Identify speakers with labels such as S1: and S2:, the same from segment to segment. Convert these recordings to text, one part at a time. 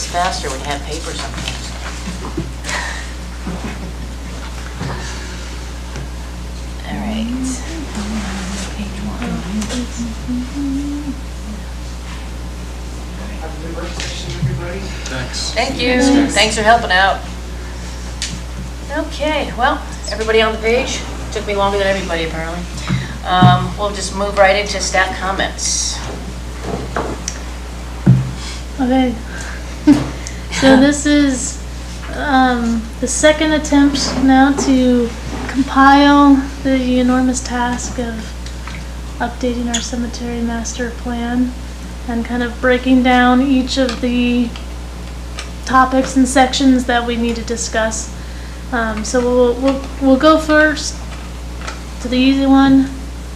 S1: It's faster when you have paper sometimes. All right. Page 1.
S2: Have a good work session, everybody.
S3: Thanks.
S1: Thank you. Thanks for helping out. Okay, well, everybody on the page? Took me longer than everybody, apparently. We'll just move right into staff comments.
S4: Okay. So this is the second attempt now to compile the enormous task of updating our cemetery master plan and kind of breaking down each of the topics and sections that we need to discuss. So we'll go first to the easy one,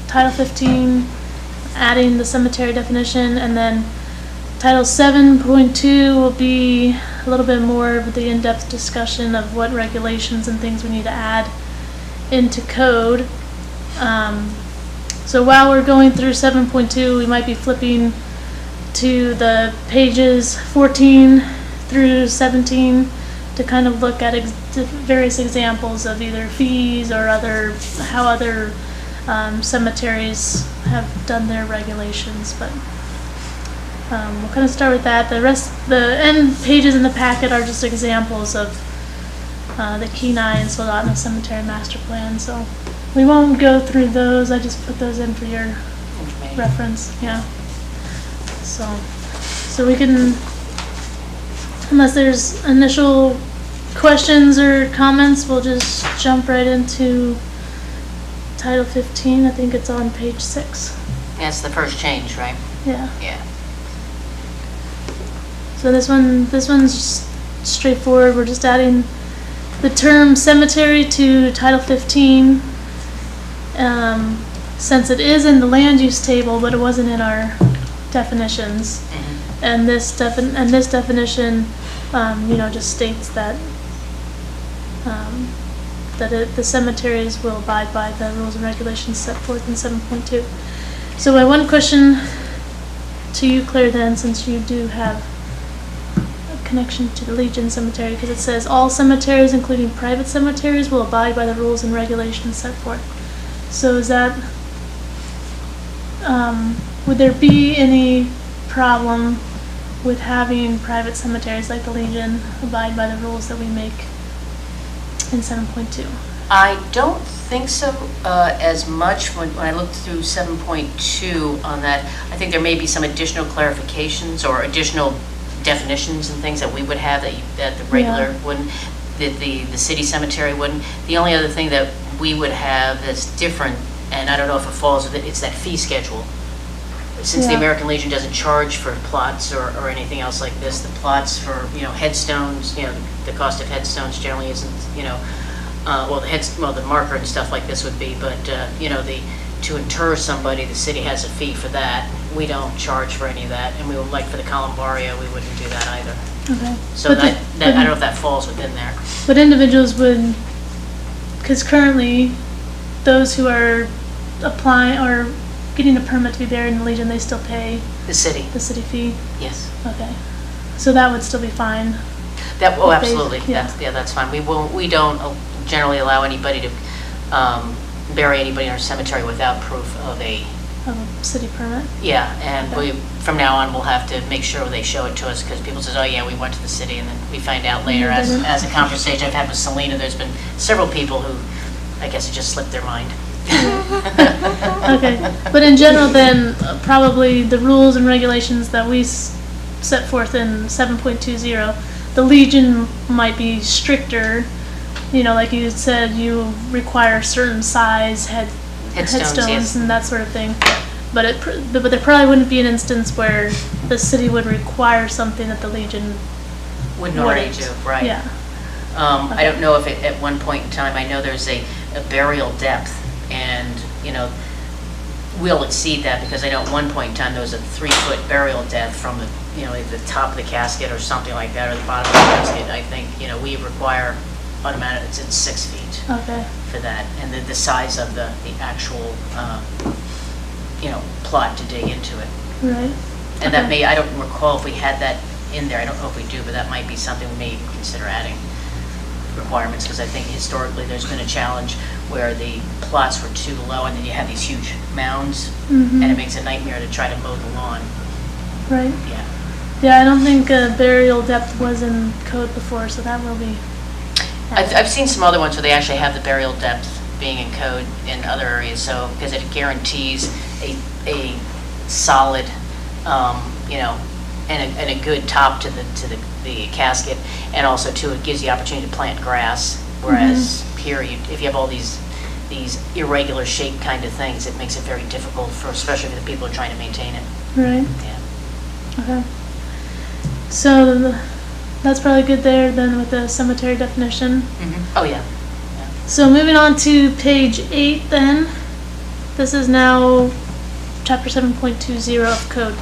S4: Title 15, adding the cemetery definition, and then Title 7.2 will be a little bit more of the in-depth discussion of what regulations and things we need to add into code. So while we're going through 7.2, we might be flipping to the pages 14 through 17 to kind of look at various examples of either fees or how other cemeteries have done their regulations. But we'll kind of start with that. The end pages in the packet are just examples of the Kenai and Soldotna Cemetery Master Plan. So we won't go through those. I just put those in for your reference. Yeah. So we can, unless there's initial questions or comments, we'll just jump right into Title 15. I think it's on page 6.
S1: That's the first change, right?
S4: Yeah.
S1: Yeah.
S4: So this one's straightforward. We're just adding the term cemetery to Title 15. Since it is in the land use table, but it wasn't in our definitions.
S1: Mm-hmm.
S4: And this definition, just states that the cemeteries will abide by the rules and regulations set forth in 7.2. So my one question to you, Claire, then, since you do have a connection to the Legion Cemetery, because it says all cemeteries, including private cemeteries, will abide by the rules and regulations set forth. So is that, would there be any problem with having private cemeteries like the Legion abide by the rules that we make in 7.2?
S1: I don't think so as much when I looked through 7.2 on that. I think there may be some additional clarifications or additional definitions and things that we would have that the regular wouldn't, that the city cemetery wouldn't. The only other thing that we would have that's different, and I don't know if it falls with it, it's that fee schedule. Since the American Legion doesn't charge for plots or anything else like this, the plots for, headstones, the cost of headstones generally isn't, the marker and stuff like this would be, but, to inter somebody, the city has a fee for that. We don't charge for any of that, and we would, like for the columbaria, we wouldn't do that either.
S4: Okay.
S1: So I don't know if that falls within there.
S4: But individuals would, because currently, those who are applying or getting a permit to be buried in the Legion, they still pay
S1: The city,
S4: the city fee?
S1: yes.
S4: Okay. So that would still be fine?
S1: Absolutely,
S4: yeah.
S1: that's fine. We don't generally allow anybody to bury anybody in our cemetery without proof of a,
S4: Of a city permit?
S1: and
S4: Okay.
S1: from now on, we'll have to make sure they show it to us, because people say, oh yeah, we went to the city, and then we find out later, as a conversation I've had with Selena, there's been several people who, I guess it just slipped their mind.
S4: Okay, but in general then, probably the rules and regulations that we set forth in 7.20, the Legion might be stricter, like you said, you require certain size headstones
S1: Yes.
S4: and that sort of thing. But there probably wouldn't be an instance where the city would require something that the Legion
S1: Wouldn't already
S4: wouldn't.
S1: do, right.
S4: Yeah.
S1: I don't know if at one point in time, I know there's a burial depth, and, we'll exceed that, because I know at one point in time, there was a 3-foot burial depth from the, the top of the casket or something like that, or the bottom of the casket. I think, we require automatic, it's 6 feet
S4: Okay.
S1: for that, and the size of the actual, plot to dig into it.
S4: Right.
S1: And that I don't recall if we had that in there. I don't know if we do, but that might be something we may even consider adding requirements, because I think historically there's been a challenge where the plots were too low and then you have these huge mounds and it makes a nightmare to try to mow the lawn.
S4: Right.
S1: Yeah.
S4: Yeah, I don't think burial depth was in code before, so that will be.
S1: I've seen some other ones where they actually have the burial depth being in code in other areas, so, because it guarantees a solid, you know, and a good top to the casket, and also too, it gives the opportunity to plant grass, whereas here, if you have all these irregular shaped kind of things, it makes it very difficult for, especially for the people who are trying to maintain it.
S4: Right.
S1: Yeah.
S4: Okay. So that's probably good there then with the cemetery definition.
S1: Oh, yeah.
S4: So moving on to page 8 then. This is now chapter 7.20 of code.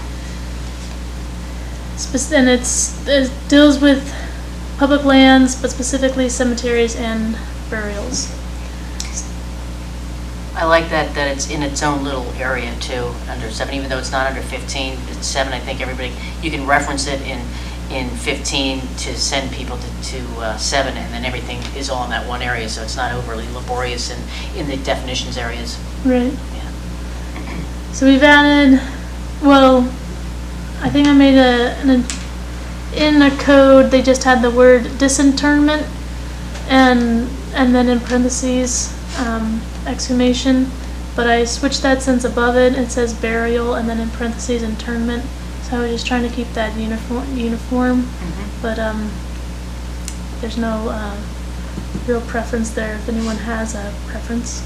S4: And it deals with public lands, but specifically cemeteries and burials.
S1: I like that it's in its own little area too, under 7, even though it's not under 15. It's 7, I think everybody, you can reference it in 15 to send people to 7, and then everything is all in that one area, so it's not overly laborious in the definitions areas.
S4: Right.
S1: Yeah.
S4: So we've added, well, I think I made in a code, they just had the word disinterment and then in parentheses, exhumation, but I switched that since above it says burial and then in parentheses interment, so I was just trying to keep that uniform. But there's no real preference there if anyone has a preference.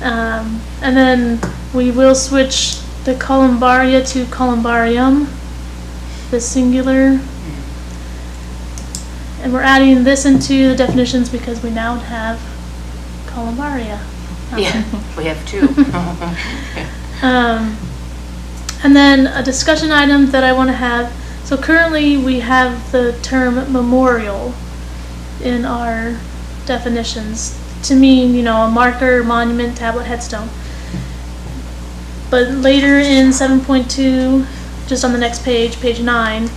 S4: And then we will switch the columbaria to columbarium, the singular. And we're adding this into the definitions because we now have columbaria.
S1: Yeah, we have 2.
S4: And then a discussion item that I want to have. So currently we have the term memorial in our definitions to mean, you know, a marker, monument, tablet, headstone. But later in 7.2, just on the next page, page 9,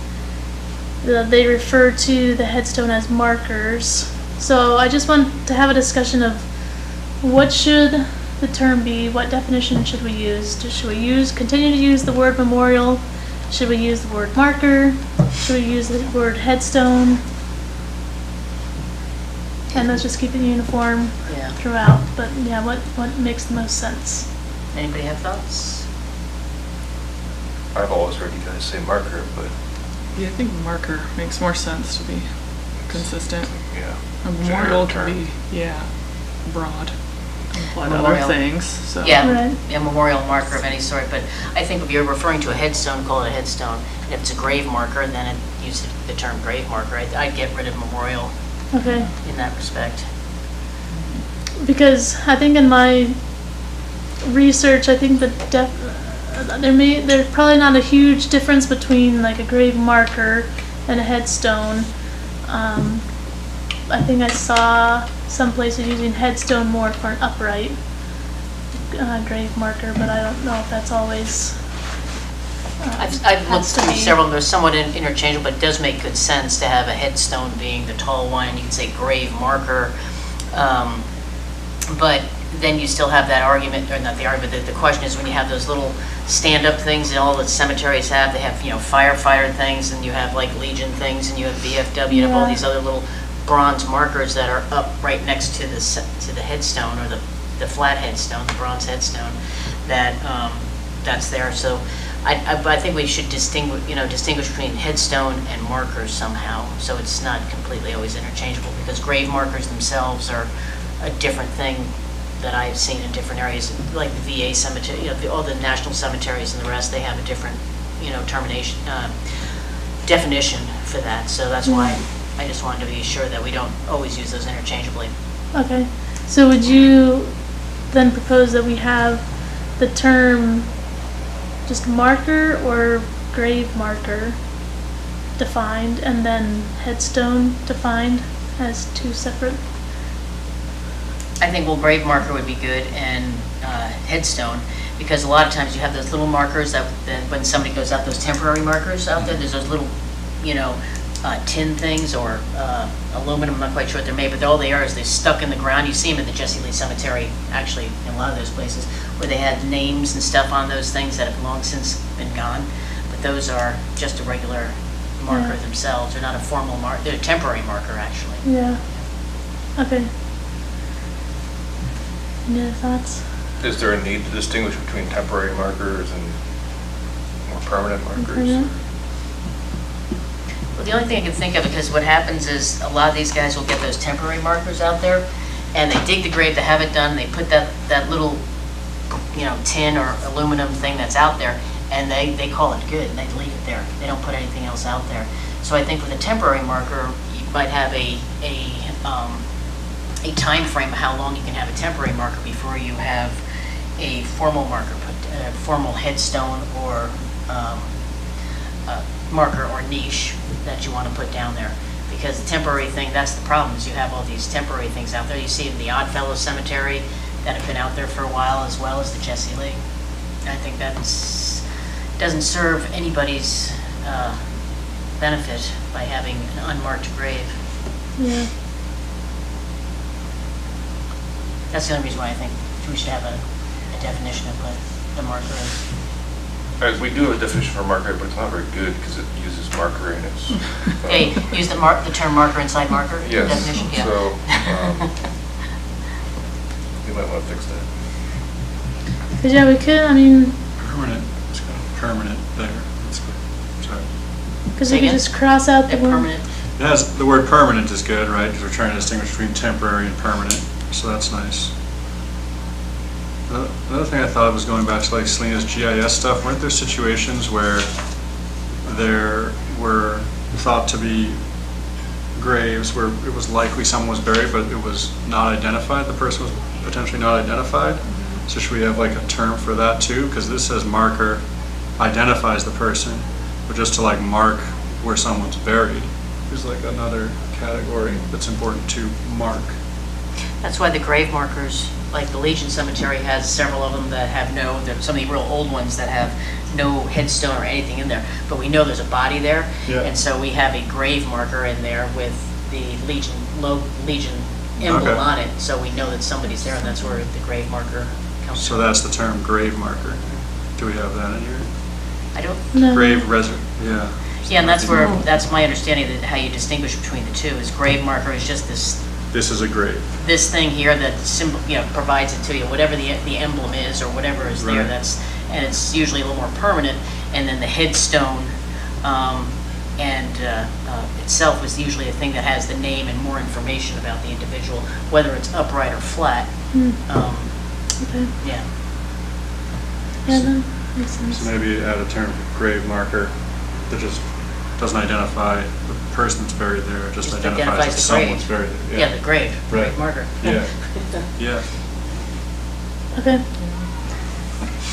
S4: they refer to the headstone as markers. So I just want to have a discussion of what should the term be, what definition should we use? Should we continue to use the word memorial? Should we use the word marker? Should we use the word headstone? And let's just keep it uniform throughout. But yeah, what makes the most sense?
S1: Anybody have thoughts?
S3: I've always heard you guys say marker, but
S2: Yeah, I think marker makes more sense to be consistent.
S3: yeah.
S2: A memorial
S3: Generic
S2: can be, broad. And apply to
S1: Memorial.
S2: other things, so.
S1: Yeah,
S4: Right.
S1: a memorial marker of any sort, but I think if you're referring to a headstone, call it a headstone. And if it's a grave marker, then use the term grave marker. I'd get rid of memorial
S4: Okay.
S1: in that respect.
S4: Because I think in my research, I think there's probably not a huge difference between like a grave marker and a headstone. I think I saw some places using headstone more for an upright grave marker, but I don't know if that's always.
S1: I've looked
S4: has to
S1: through
S4: be.
S1: several, they're somewhat interchangeable, but it does make good sense to have a headstone being the tall one. You can say grave marker, but then you still have that argument, or not the argument, the question is when you have those little stand-up things that all the cemeteries have, they have, you know, firefighter things, and you have like Legion things, and you have VFW, you have all
S4: Yeah.
S1: these other little bronze markers that are up right next to the headstone, or the flat headstone, the bronze headstone, that's there. So I think we should distinguish between headstone and markers somehow, so it's not completely always interchangeable, because grave markers themselves are a different thing that I've seen in different areas, like the VA cemetery, all the national cemeteries and the rest, they have a different, definition for that. So that's why I just wanted to be sure that we don't always use those interchangeably.
S4: Okay. So would you then propose that we have the term just marker or grave marker defined, and then headstone defined as 2 separate?
S1: I think, grave marker would be good, and headstone, because a lot of times you have those little markers that when somebody goes out, those temporary markers out there, there's those little tin things or aluminum, I'm not quite sure what they're made, but all they are is they're stuck in the ground. You see them at the Jesse Lee Cemetery, actually, in a lot of those places, where they had names and stuff on those things that have long since been gone. But those are just a regular marker
S4: Yeah.
S1: themselves. They're not a formal marker, they're a temporary marker, actually.
S4: Yeah. Okay. Any other thoughts?
S3: Is there a need to distinguish between temporary markers and more permanent markers?
S4: Permanent?
S1: Well, the only thing I can think of, because what happens is a lot of these guys will get those temporary markers out there, and they dig the grave to have it done, they put that little, tin or aluminum thing that's out there, and they call it good, and they leave it there. They don't put anything else out there. So I think with a temporary marker, you might have a time frame of how long you can have a temporary marker before you have a formal marker, a formal headstone or marker or niche that you want to put down there. Because the temporary thing, that's the problem, is you have all these temporary things out there. You see in the Oddfellows Cemetery that have been out there for a while, as well as the Jesse Lee. I think doesn't serve anybody's benefit by having an unmarked grave.
S4: Yeah.
S1: That's the only reason why I think we should have a definition of what the marker is.
S3: We do have a definition for marker, but it's not very good because it uses marker in its.
S1: Okay, use the term marker inside marker in the
S3: Yes,
S1: definition? Yeah.
S3: so you might want to fix that.
S4: Because yeah, we could, I mean,
S5: Permanent, it's got permanent there. That's good. Sorry.
S4: because
S1: Say
S4: we could
S1: again?
S4: just cross out the
S1: That
S4: word.
S1: permanent,
S5: It has, the word permanent is good, right? Because we're trying to distinguish between temporary and permanent, so that's nice. Another thing I thought was going back to like Selena's GIS stuff, weren't there situations where there were thought to be graves where it was likely someone was buried, but it was not identified, the person was potentially not identified? So should we have like a term for that too? Because this says marker identifies the person, but just to like mark where someone's buried is like another category that's important to mark.
S1: that's why the grave markers, like the Legion Cemetery has several of them that have some of the real old ones that have no headstone or anything in there, but we know there's a body there.
S5: Yeah.
S1: And so we have a grave marker in there with the Legion emblem
S5: Okay.
S1: on it, so we know that somebody's there, and that's where the grave marker comes
S5: So
S1: from.
S5: that's the term grave marker. Do we have that in here?
S1: I don't,
S4: No.
S5: Grave yeah.
S1: yeah, and that's my understanding that how you distinguish between the two, is grave marker is just
S5: This is a grave.
S1: this thing here that provides it to you, whatever the emblem is or whatever is there,
S5: Right.
S1: and it's usually a little more permanent. And then the headstone itself is usually a thing that has the name and more information about the individual, whether it's upright or flat.
S4: Okay.
S1: Yeah.
S4: Yeah, that makes sense.
S5: So maybe add a term grave marker that just doesn't identify the person that's buried there, it just
S1: Just
S5: identifies that
S1: identifies the
S5: someone's
S1: grave.
S5: buried there.
S1: Yeah, the grave
S5: Right.
S1: marker.
S5: Yeah. Yeah.
S4: Okay.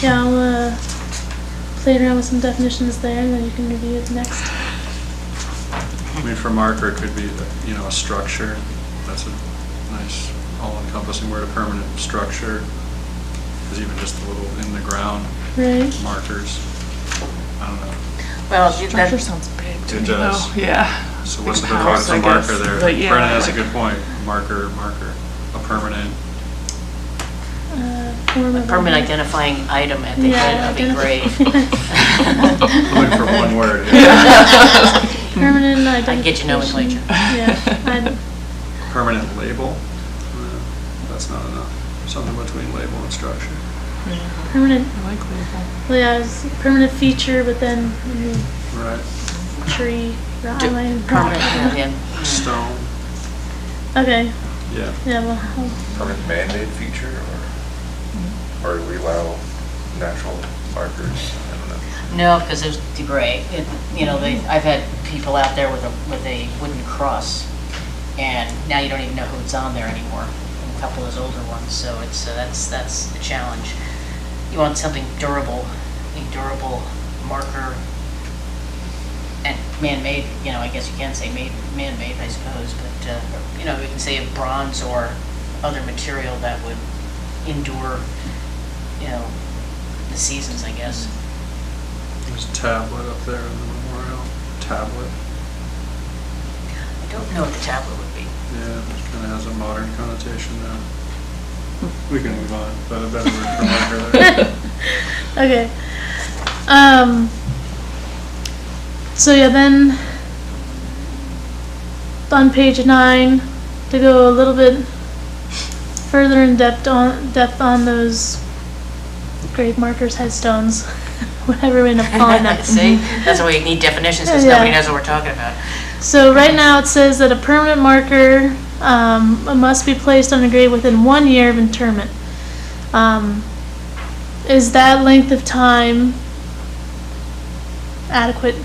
S4: Yeah, I'll play around with some definitions there, and then you can review it next.
S5: I mean, for marker, it could be, a structure. That's a nice all-encompassing word, a permanent structure. Because even just the little in the ground
S4: Right.
S5: markers, I don't know.
S1: Well,
S2: Structure sounds big to
S5: It
S2: me
S5: does.
S2: though. Yeah.
S5: So what's the
S2: Big
S5: difference
S2: house, I
S5: of marker
S2: guess.
S5: there?
S2: But yeah,
S5: Brennan has a
S2: like-
S5: good point. Marker, a permanent.
S4: Form
S1: a
S4: of
S1: permanent identifying item at the head of a grave.
S5: I'm looking for one word. Yeah.
S4: Permanent identification.
S1: I get your nomenclature.
S4: Yeah.
S5: Permanent label. That's not enough. Something between label and structure.
S4: Permanent.
S2: I like label.
S4: Well, yeah, it's a permanent feature, but then in the
S5: Right.
S4: tree, outline.
S1: Permanent, yeah.
S5: Stone.
S4: Okay.
S5: Yeah.
S4: Yeah. Well.
S3: Permanent man-made feature, or do we allow natural markers? I don't know.
S1: No, because there's degrade. I've had people out there with a wooden cross, and now you don't even know who it's on there anymore. A couple of those older ones, so it's that's the challenge. You want something durable, a durable marker, and man-made. I guess you can say man-made, I suppose, but we can say a bronze or other material that would endure, the seasons, I guess.
S5: There's a tablet up there in the memorial. Tablet.
S1: I don't know what the tablet would be.
S5: Yeah, it kind of has a modern connotation now. We can move on, but a better word for marker there.
S4: Okay. So yeah, then on page 9, to go a little bit further in depth on those grave markers, headstones, whatever we end up calling them.
S1: See, that's why we need definitions, because
S4: Yeah.
S1: nobody knows what we're talking about.
S4: So right now it says that a permanent marker must be placed on a grave within 1 year of interment. Is that length of time adequate,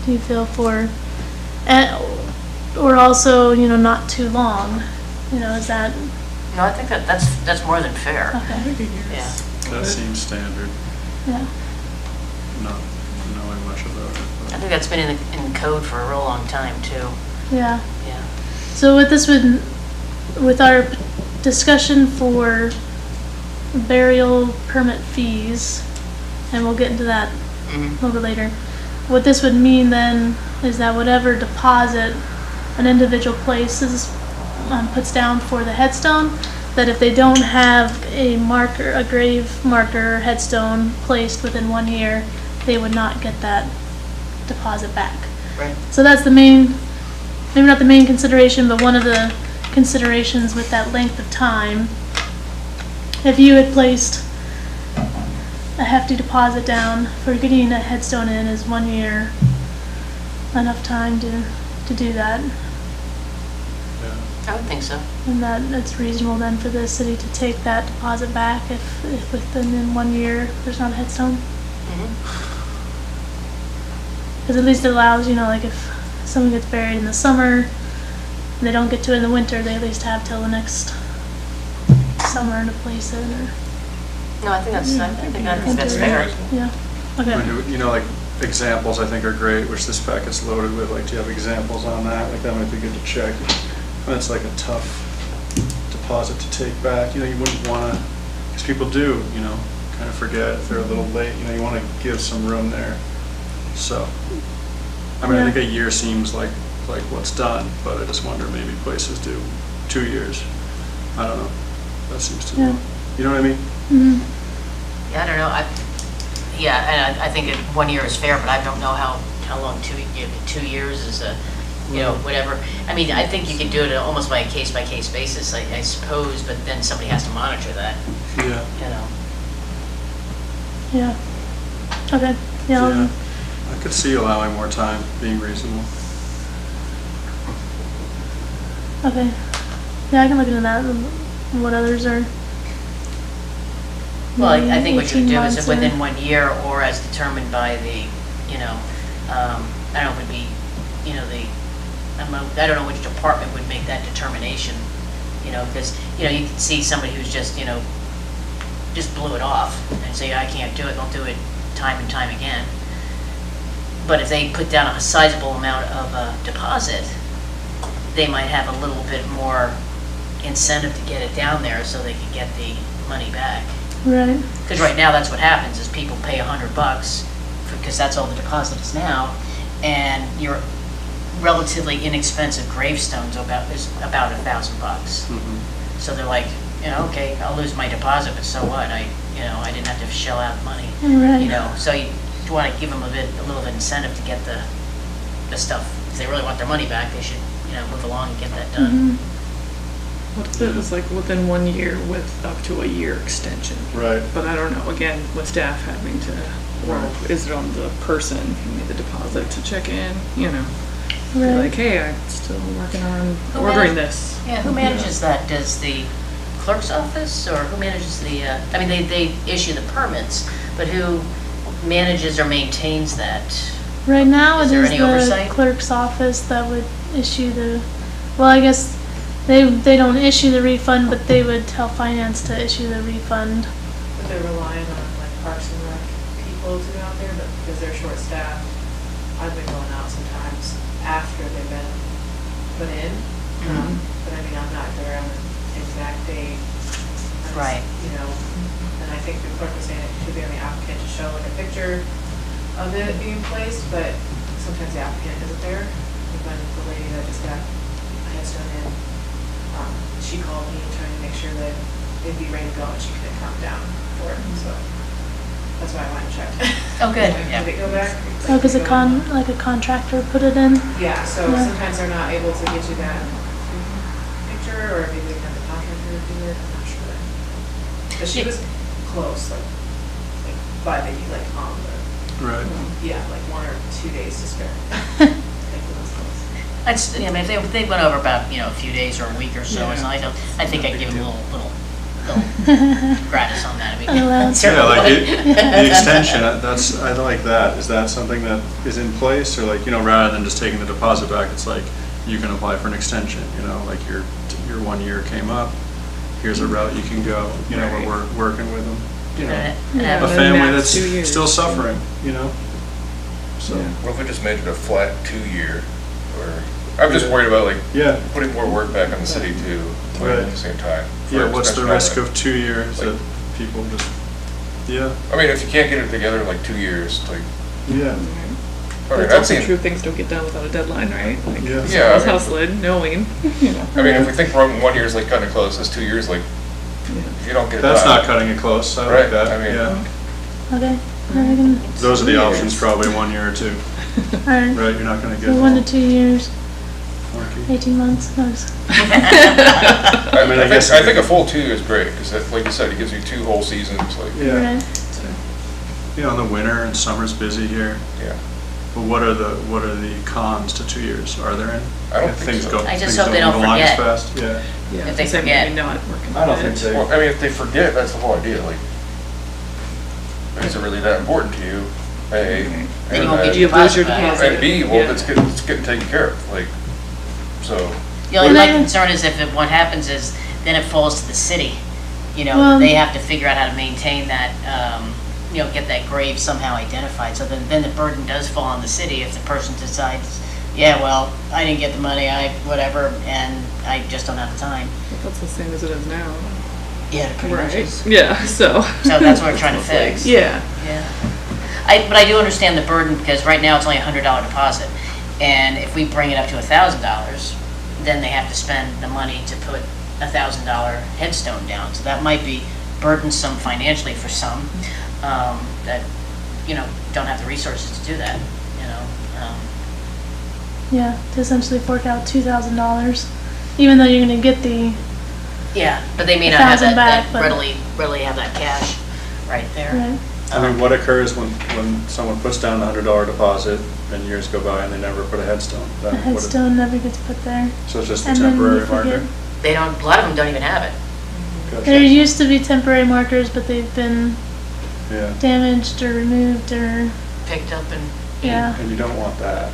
S4: do you feel, for, or also, not too long? Is that,
S1: No, I think that's more than fair.
S4: okay,
S1: Yeah.
S5: That seems standard,
S4: yeah.
S5: not knowing much about it.
S1: I think that's been in code for a real long time, too.
S4: Yeah.
S1: Yeah.
S4: So with our discussion for burial permit fees, and we'll get into that a
S1: Mhm.
S4: little bit later, what this would mean then is that whatever deposit an individual places, puts down for the headstone, that if they don't have a marker, a grave marker or headstone placed within 1 year, they would not get that deposit back.
S1: Right.
S4: So that's the main, maybe not the main consideration, but one of the considerations with that length of time. If you had placed a hefty deposit down for getting a headstone in, is 1 year enough time to do that?
S5: Yeah.
S1: I would think so.
S4: And that it's reasonable then for the city to take that deposit back if within 1 year there's not a headstone?
S1: Mhm.
S4: Because at least it allows, like if someone gets buried in the summer and they don't get to it in the winter, they at least have till the next summer to place it. Or,
S1: No, I think that's fair.
S4: yeah.
S5: I
S4: Okay.
S5: mean, like examples I think are great, which this packet's loaded with. Like, do you have examples on that? Like, that might be good to check. That's like a tough deposit to take back. You wouldn't want to, because people do, kind of forget if they're a little late. You want to give some room there. So, I mean, I think a year seems like what's done, but I just wonder maybe places do 2 years. I don't know. That seems too long. You know what I mean?
S4: Mhm.
S1: Yeah, I don't know. And I think 1 year is fair, but I don't know how long 2 years is whatever. I mean, I think you can do it almost by a case-by-case basis, I suppose, but then somebody has to monitor that,
S5: Yeah.
S4: Yeah. Okay. Yeah.
S5: Yeah. I could see allowing more time, being reasonable.
S4: Okay. Yeah, I can look into that and what others are.
S1: Well, I think what you
S4: 18
S1: do
S4: months
S1: is
S4: or-
S1: within 1 year or as determined by the, I don't know if it'd be, I don't know which department would make that determination, because, you can see somebody who's just, just blew it off and say, I can't do it, they'll do it time and time again. But if they put down a sizable amount of deposit, they might have a little bit more incentive to get it down there so they can get the money back.
S4: Right.
S1: Because right now, that's what happens, is people pay $100, because that's all the deposit is now, and your relatively inexpensive gravestone's is about $1,000. So they're like, okay, I'll lose my deposit, but so what? I didn't have to shell out money.
S4: Right.
S1: So you want to give them a little bit of incentive to get the stuff. If they really want their money back, they should, move along and get that done.
S4: Mhm.
S2: What if it was like within 1 year with up to a year extension?
S5: Right.
S2: But I don't know, again, with staff having to, well, is it on the person who made the deposit to check in, Be
S4: Right.
S2: like, hey, I'm still working on
S1: Who
S2: ordering
S1: manage-
S2: this.
S1: Yeah, who manages that? Does the clerk's office, or who manages the, I mean, they issue the permits, but who manages or maintains that?
S4: Right now,
S1: Is
S4: it
S1: there
S4: is
S1: any
S4: the
S1: oversight?
S4: clerk's office that would issue well, I guess they don't issue the refund, but they would tell finance to issue the refund.
S6: But they're relying on like Parks and Rec people to go out there, but because they're short-staffed, I've been going out sometimes after they've been put in. But I mean, I'm not there on the exact date. I just,
S1: Right.
S6: And I think the clerk was saying it should be on the applicant to show like a picture of it being placed, but sometimes the applicant isn't there. Even the lady that just got would, it'd be ready to go and she couldn't come down for it, so that's why I went and checked.
S1: Oh, good,
S6: Like,
S1: yeah.
S6: did it go back?
S4: Oh, because
S6: Did it go in?
S4: like a contractor put it in?
S6: Yeah, so
S4: Yeah.
S6: sometimes they're not able to get you that picture, or maybe they can have the contractor do it, I'm not sure. But she was close, like by the, like on the,
S5: Right.
S6: yeah, like 1 or 2 days to spare. Like it was close.
S1: I mean, if they went over about, a few days or a week or so,
S2: Yeah.
S1: I think I'd give them a little gratis on that. I mean,
S4: Allowance.
S5: Yeah, like
S1: certainly.
S5: the extension, I like that. Is that something that is in place, or like, rather than just taking the deposit back, it's like you can apply for an extension, like your 1 year came up, here's a route you can go, we're working with them,
S1: And
S2: Yeah.
S5: a
S2: then
S5: family
S2: max
S5: that's
S2: 2 years.
S5: still suffering, so,
S2: Yeah.
S3: What if we just made it a flat 2-year, or, I'm just worried about like
S5: yeah.
S3: putting more work back on the city too,
S5: Right.
S3: at the same time.
S5: Yeah,
S3: for
S5: what's the
S3: extension on
S5: risk
S3: it.
S5: of 2 years that people just, yeah,
S3: I mean, if you can't get it together in like 2 years, like,
S5: yeah,
S3: I mean,
S2: That's
S3: that
S2: also
S3: seems,
S2: true, things don't get done without a deadline, right? Like,
S5: Yeah.
S3: Yeah, I
S2: someone's
S3: mean-
S2: hustling, knowing,
S3: I mean, if we think 1 year is like kind of close, that's 2 years, like,
S2: Yeah.
S3: if you don't get it done.
S5: that's not cutting it close, I like
S3: Right,
S5: that,
S3: I mean-
S5: yeah.
S4: Okay, now we can,
S5: Those are the options, probably 1 year or 2,
S4: alright,
S5: right, you're not gonna get.
S4: so 1 to 2 years,
S5: Lucky.
S4: 18 months, nice.
S3: I
S5: mean, I
S3: I
S5: guess-
S3: think, I think a full 2 is great, because like you said, it gives you 2 whole seasons, like,
S5: Yeah,
S4: Right.
S5: in the winter and summer's busy here,
S3: yeah.
S5: but what are the cons to 2 years? Are there any?
S3: I don't
S5: If
S3: think
S5: things
S3: so.
S5: go-
S1: I just
S5: things
S1: hope they don't
S5: move along as
S1: forget.
S5: fast, Yeah.
S2: Yeah,
S1: If they
S2: so
S1: forget.
S2: maybe not working.
S5: I don't
S2: on
S5: think
S2: it.
S5: they-
S3: Well, I mean, if they forget, that's the whole idea, like, is it really that important to you? A,
S2: Right.
S1: Then
S3: and
S1: you won't get
S2: You
S1: your
S2: lose your
S1: deposit back.
S2: deposit.
S3: and B, well,
S2: Yeah.
S3: it's getting taken care of, like, so,
S1: The only, my
S4: Well,
S1: concern is what happens is, then it falls to the city.
S4: Well-
S1: They have to figure out how to maintain that, get that grave somehow identified. So then the burden does fall on the city if the person decides, yeah, well, I didn't get the money, whatever, and I just don't have the time.
S2: That's the same as it is now.
S1: Yeah, it pretty much
S2: Right,
S1: is.
S2: yeah, so.
S1: So that's what we're trying to fix.
S2: Yeah,
S1: Yeah. But I do understand the burden, because right now it's only a $100 deposit. And if we bring it up to $1,000, then they have to spend the money to put a $1,000 headstone down. So that might be burdensome financially for some, that, don't have the resources to do that,
S4: Yeah, to essentially fork out $2,000, even though you're gonna get the,
S1: Yeah, but they may not have
S4: 1,000 back,
S1: that
S4: but-
S1: readily have that cash right there.
S4: right?
S5: I mean, what occurs when someone puts down the $100 deposit and years go by and they never put a headstone?
S4: The
S5: Then what-
S4: headstone never gets put there.
S5: So it's just a
S4: And then
S5: temporary
S4: you forget.
S5: marker?
S1: They don't, a lot of them don't even have it.
S5: Gotcha.
S4: There used to be temporary markers, but they've been
S5: Yeah,
S4: damaged or removed or,
S1: Picked up and,
S4: yeah.
S5: and you don't want that.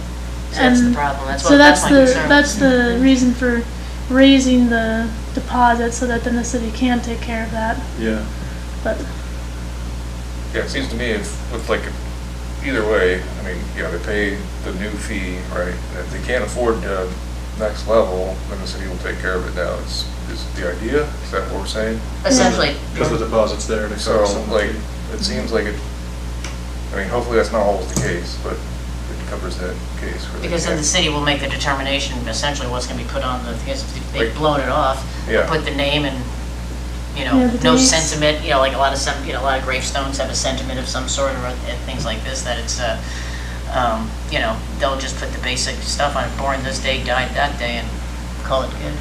S1: so that's the
S4: And
S1: problem. That's
S4: So
S1: what, that's
S4: that's
S1: my
S4: the,
S1: concern.
S4: that's the reason for raising the deposit, so that then the city can take care of that,
S5: Yeah,
S4: but,
S3: yeah, it seems to me with like, either way, I mean, yeah, they pay the new fee, right? And if they can't afford the next level, then the city will take care of it now, is the idea, is that what we're saying?
S1: Essentially,
S5: because the deposit's there to
S3: So,
S5: cover some of the
S3: like,
S5: fee.
S3: it seems like it, I mean, hopefully that's not always the case, but it covers that case. where they
S1: because then the
S3: can't-
S1: city will make the determination essentially what's gonna be put on the, because if they've
S3: Like-
S1: blown it off,
S3: Yeah.
S1: put the name and,
S4: Yeah, the
S1: no
S4: dates.
S1: sentiment, like a lot of gravestones have a sentiment of some sort, or things like this, that it's, they'll just put the basic stuff on it, born this day, died that day, and call it good.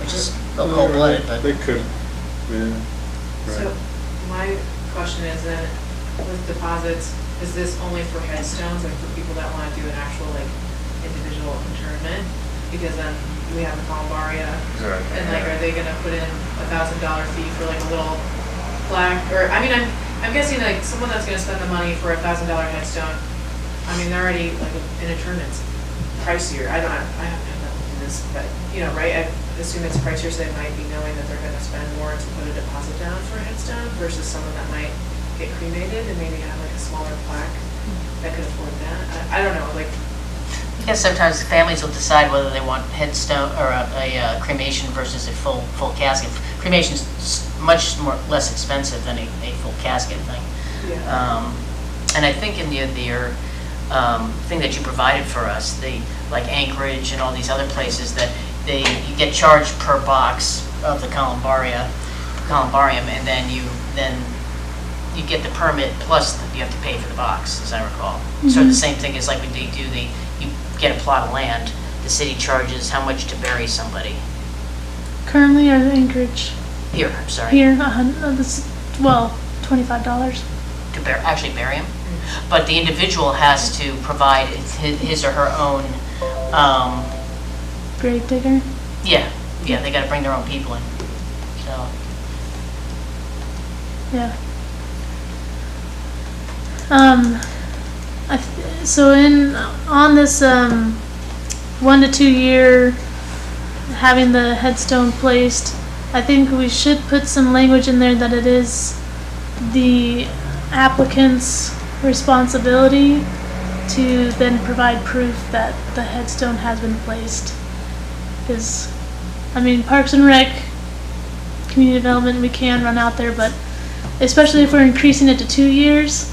S1: Which is a little cold-blooded, but.
S5: They could, yeah,
S6: So
S5: right.
S6: my question is then, with deposits, is this only for headstones, like for people that want to do an actual like individual interment? Because then we have the columbarium,
S3: Exactly,
S6: and like,
S3: yeah.
S6: are they gonna put in $1,000 fee for like a little plaque? Or, I mean, I'm guessing like someone that's gonna spend the money for a $1,000 headstone, I mean, they're already like an interment's pricier. I haven't done this, but, right? I assume it's pricier, so they might be knowing that they're gonna spend more to put a deposit down for a headstone versus someone that might get cremated and maybe have like a smaller plaque that could afford that. I don't know, like,
S1: I guess sometimes families will decide whether they want headstone or a cremation versus a full casket. Cremation's much less expensive than a full casket thing.
S6: yeah.
S1: And I think in your thing that you provided for us, like Anchorage and all these other places, that you get charged per box of the columbarium, and then you get the permit plus you have to pay for the box, as I recall. So the same thing is like when they do you get a plot of land, the city charges how much to bury somebody.
S4: Currently, or the Anchorage
S1: Here, I'm sorry.
S4: here, $25.
S1: To actually bury him. But the individual has to provide his or her own,
S4: Grave digger.
S1: yeah, they gotta bring their own people in. So,
S4: Yeah. So on this 1 to 2 year having the headstone placed, I think we should put some language in there that it is the applicant's responsibility to then provide proof that the headstone has been placed. Because, I mean, Parks and Rec, community development, we can run out there, but especially if we're increasing it to 2 years,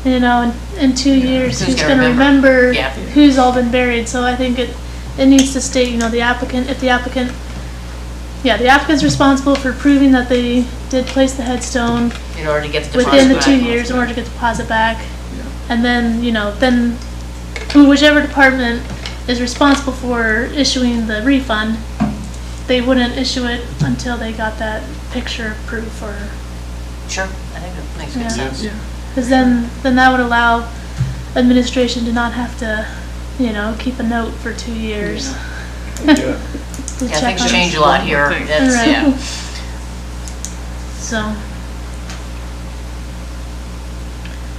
S4: you know, in 2 years,
S1: Who's
S4: who's
S1: gonna
S4: gonna
S1: remember?
S4: remember
S1: Yeah.
S4: who's all been buried? So I think it needs to state, you know, the applicant's responsible for proving that they did place the headstone
S1: in order to get the deposit
S4: within the
S1: back.
S4: 2 years in order to get the deposit back. And then, you know, then whichever department is responsible for issuing the refund, they wouldn't issue it until they got that picture proof or,
S1: Sure, I think that makes good
S4: Yeah.
S1: sense.
S2: Yeah.
S4: because then that would allow administration to not have to, you know, keep a note for 2 years.
S3: Yeah.
S4: To
S1: Yeah,
S4: check
S1: things
S4: on-
S1: change a lot here.
S2: Thing.
S1: That's,
S4: Right.
S1: yeah.
S4: So.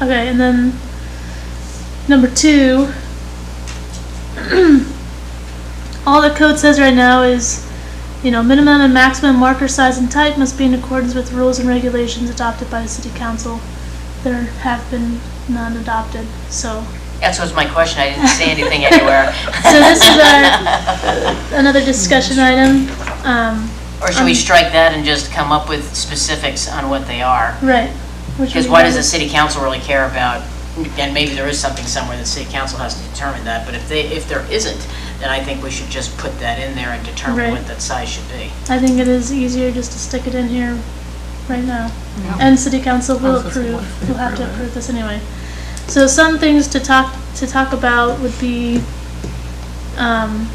S4: Okay, and then number 2, all the code says right now is, you know, minimum and maximum marker size and type must be in accordance with rules and regulations adopted by the city council. There have been none adopted, so.
S1: That was my question, I didn't see anything anywhere.
S4: So this is another discussion item.
S1: Or should we strike that and just come up with specifics on what they are?
S4: Right.
S1: Because why does the city council really care about, and maybe there is something somewhere the city council has to determine that, but if there isn't, then I think we should just put that in there and determine
S4: Right.
S1: what that size should be.
S4: I think it is easier just to stick it in here right now. And city council will
S2: Oh, so it's
S4: approve,
S2: one if they
S4: will have to
S2: approve it.
S4: approve this anyway. So some things to talk about would be, and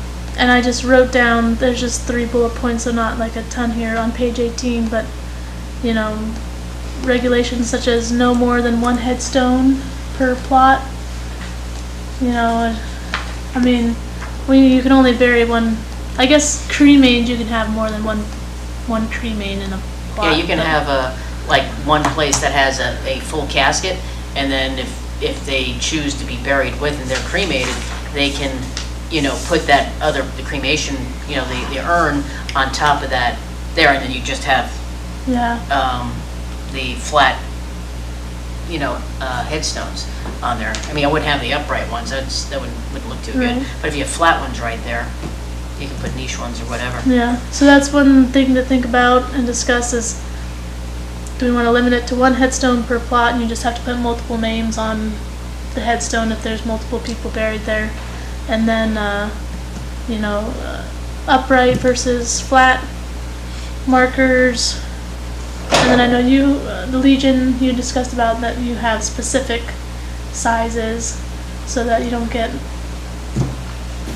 S4: I just wrote down, there's just 3 bullet points, so not like a ton here on page 18, but, you know, regulations such as no more than 1 headstone per plot. You know, I mean, you can only bury 1, I guess cremate, you can have more than one cremate in a plot.
S1: Yeah, you can
S4: but-
S1: have like one place that has a full casket, and then if they choose to be buried with and they're cremated, they can, you know, put the cremation, you know, the urn on top of that there, and then you just have
S4: Yeah,
S1: the flat, you know, headstones on there. I mean, I wouldn't have the upright ones, that wouldn't look too good.
S4: Right.
S1: But if you have flat ones right there, you can put niche ones or whatever.
S4: yeah. So that's one thing to think about and discuss is, do we want to limit it to 1 headstone per plot and you just have to put multiple names on the headstone if there's multiple people buried there? And then, you know, upright versus flat markers. And then I know you, the Legion, you discussed about that you have specific sizes so that you don't get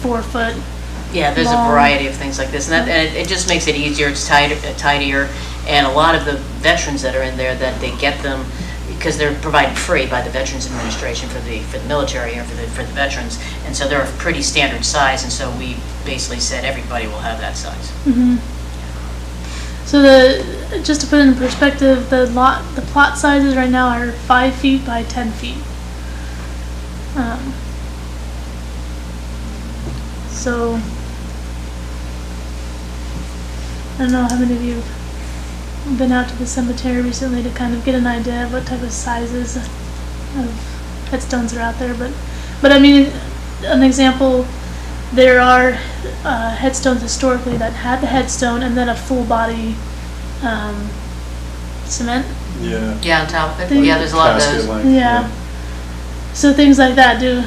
S4: 4 foot.
S1: Yeah, there's a
S4: Long.
S1: variety of things like this, and it just makes it easier, it's tidier, and a lot of the veterans that are in there, that they get them, because they're provided free by the Veterans Administration for the military or for the veterans, and so they're a pretty standard size, and so we basically said everybody will have that size.
S4: So just to put it in perspective, the plot sizes right now are 5 feet by 10 feet. So I don't know how many of you have been out to the cemetery recently to kind of get an idea of what type of sizes of headstones are out there, but I mean, an example, there are headstones historically that had the headstone and then a full body cement.
S5: Yeah.
S1: Yeah, on top of it,
S4: Thing-
S1: yeah, there's a lot of
S5: Casket
S1: those.
S5: length,
S4: Yeah. So things like that, do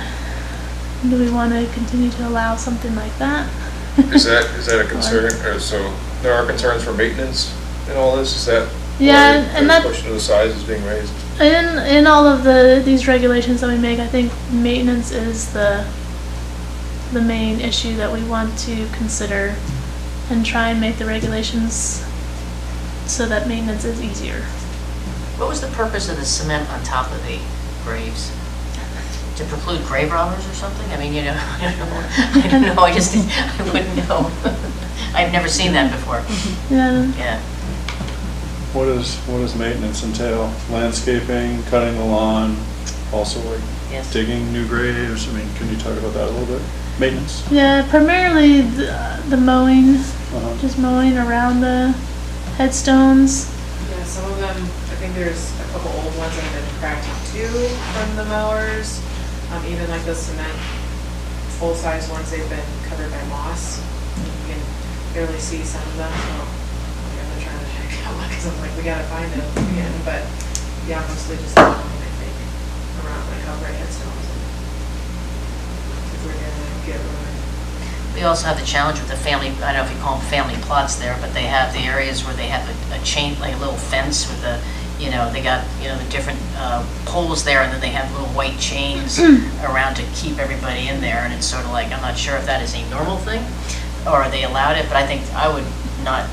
S4: we want to continue to allow something like that?
S3: Is that a concern, or so there are concerns for maintenance in all this? Is that
S4: Yeah,
S3: why
S4: and
S3: the
S4: that-
S3: question of the size is being raised?
S4: In all of these regulations that we make, I think maintenance is the main issue that we want to consider and try and make the regulations so that maintenance is easier.
S1: What was the purpose of the cement on top of the graves? To preclude grave robbers or something? I mean, I don't know, I wouldn't know. I've never seen that before.
S4: Yeah,
S1: Yeah.
S5: What does maintenance entail? Landscaping, cutting the lawn, also like
S1: Yes.
S5: digging new graves? I mean, can you talk about that a little bit? Maintenance?
S4: yeah, primarily the mowing,
S5: Uh-huh.
S4: just mowing around the headstones.
S6: Yeah, some of them, I think there's a couple old ones that have been cracked too from the mowers. Even like the cement, full-size ones, they've been covered by moss. You can barely see some of them. So I'm trying to check out because I'm like, we gotta find them again. But yeah, mostly just the mowing, I think, around like upright headstones. If we're gonna get rid
S1: We also have the challenge with the family, I don't know if you call them family plots there, but they have the areas where they have a chain, like a little fence with the, they got, the different poles there, and then they have little white chains around to keep everybody in there, and it's sort of like, I'm not sure if that is a normal thing, or they allowed it, but I think I would not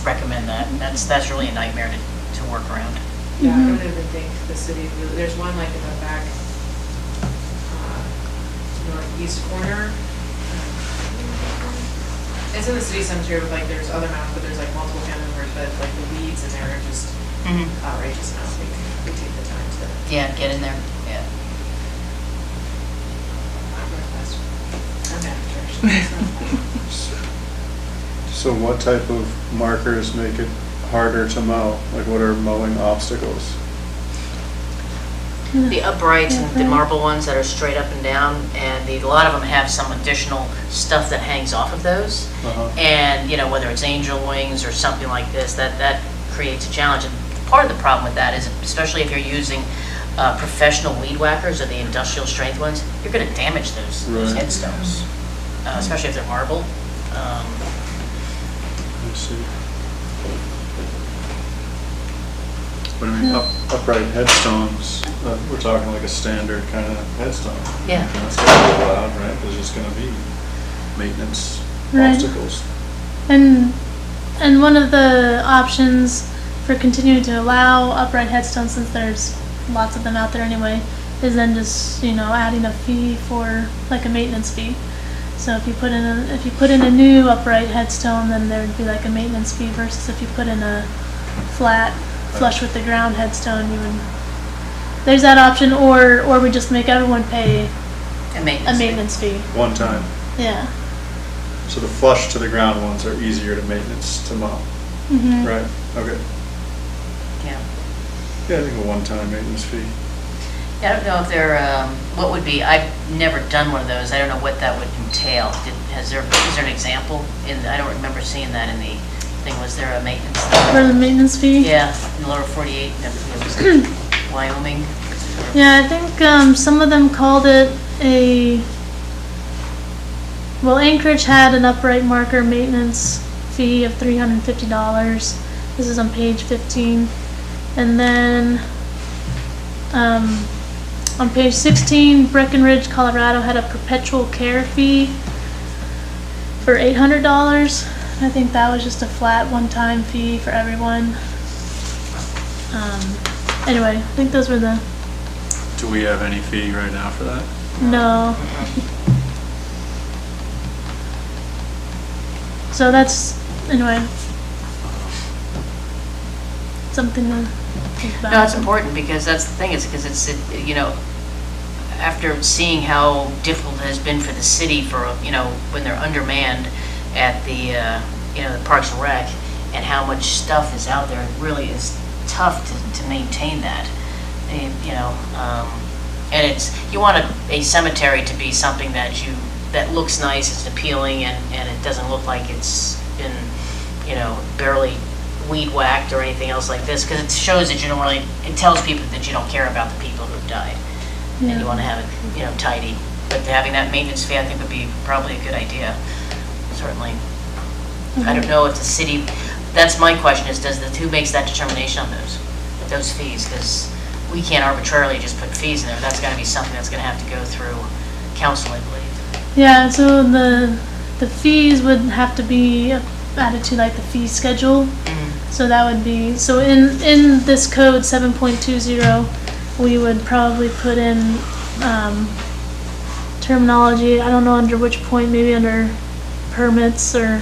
S1: recommend that. That's really a nightmare to work around.
S6: Yeah, I don't even think the city really, there's one like in the back northeast corner. It's in the city cemetery, but like there's other mounds, but there's like multiple family members, but like the weeds in there are just outrageous. I don't think we take the time to.
S1: Yeah, get in there, yeah.
S6: I'm amateur.
S5: So what type of markers make it harder to mow? Like what are mowing obstacles?
S1: The uprights and the marble ones that are straight up and down, and a lot of them have some additional stuff that hangs off of those.
S5: Uh-huh.
S1: And, whether it's angel wings or something like this, that creates a challenge. And part of the problem with that is, especially if you're using professional weed whackers or the industrial strength ones, you're going to damage those
S5: Right.
S1: headstones, especially if they're marble.
S5: I see. But I mean, upright headstones, we're talking like a standard kind of headstone.
S1: Yeah.
S5: That's gonna be allowed, right? There's just gonna be maintenance
S4: Right.
S5: obstacles.
S4: And one of the options for continuing to allow upright headstones, since there's lots of them out there anyway, is then just, adding a fee for, like a maintenance fee. So if you put in a new upright headstone, then there'd be like a maintenance fee versus if you put in a flat, flush with the ground headstone, there's that option, or we just make everyone pay
S1: And
S4: a
S1: maintenance.
S4: maintenance fee.
S5: One time.
S4: Yeah.
S5: So the flush to the ground ones are easier to maintenance to mow,
S4: Mhm.
S5: right? Okay.
S1: Yeah.
S5: Yeah, I think a one-time maintenance fee.
S1: I don't know if they're, what would be, I've never done one of those, I don't know what that would entail. Is there an example? I don't remember seeing that in the thing, was there a maintenance?
S4: For the maintenance fee?
S1: Yeah, in the lower 48, it was Wyoming.
S4: Yeah, I think some of them called it well, Anchorage had an upright marker maintenance fee of $350. This is on page 15. And then on page 16, Breckenridge, Colorado had a perpetual care fee for $800. I think that was just a flat one-time fee for everyone. Anyway, I think those were the,
S5: Do we have any fee right now for that?
S4: no. So that's, anyway, something to think about.
S1: No, it's important, because that's the thing, because it's, after seeing how difficult it has been for the city for, when they're undermanned at the, the Parks and Rec, and how much stuff is out there, it really is tough to maintain that. And you want a cemetery to be something that looks nice, it's appealing, and it doesn't look like it's been, barely weed whacked or anything else like this, because it shows that it tells people that you don't care about the people who've died. And you
S4: Yeah.
S1: want to have it, tidy. But having that maintenance fee, I think, would be probably a good idea. So certainly. I don't know if the city, that's my question, is who makes that determination on those fees? Because we can't arbitrarily just put fees in there. That's gotta be something that's gonna have to go through council, I believe.
S4: Yeah, so the fees would have to be added to like the fee schedule. So that would be, so in this code 7.20, we would probably put in terminology, I don't know under which point, maybe under permits or,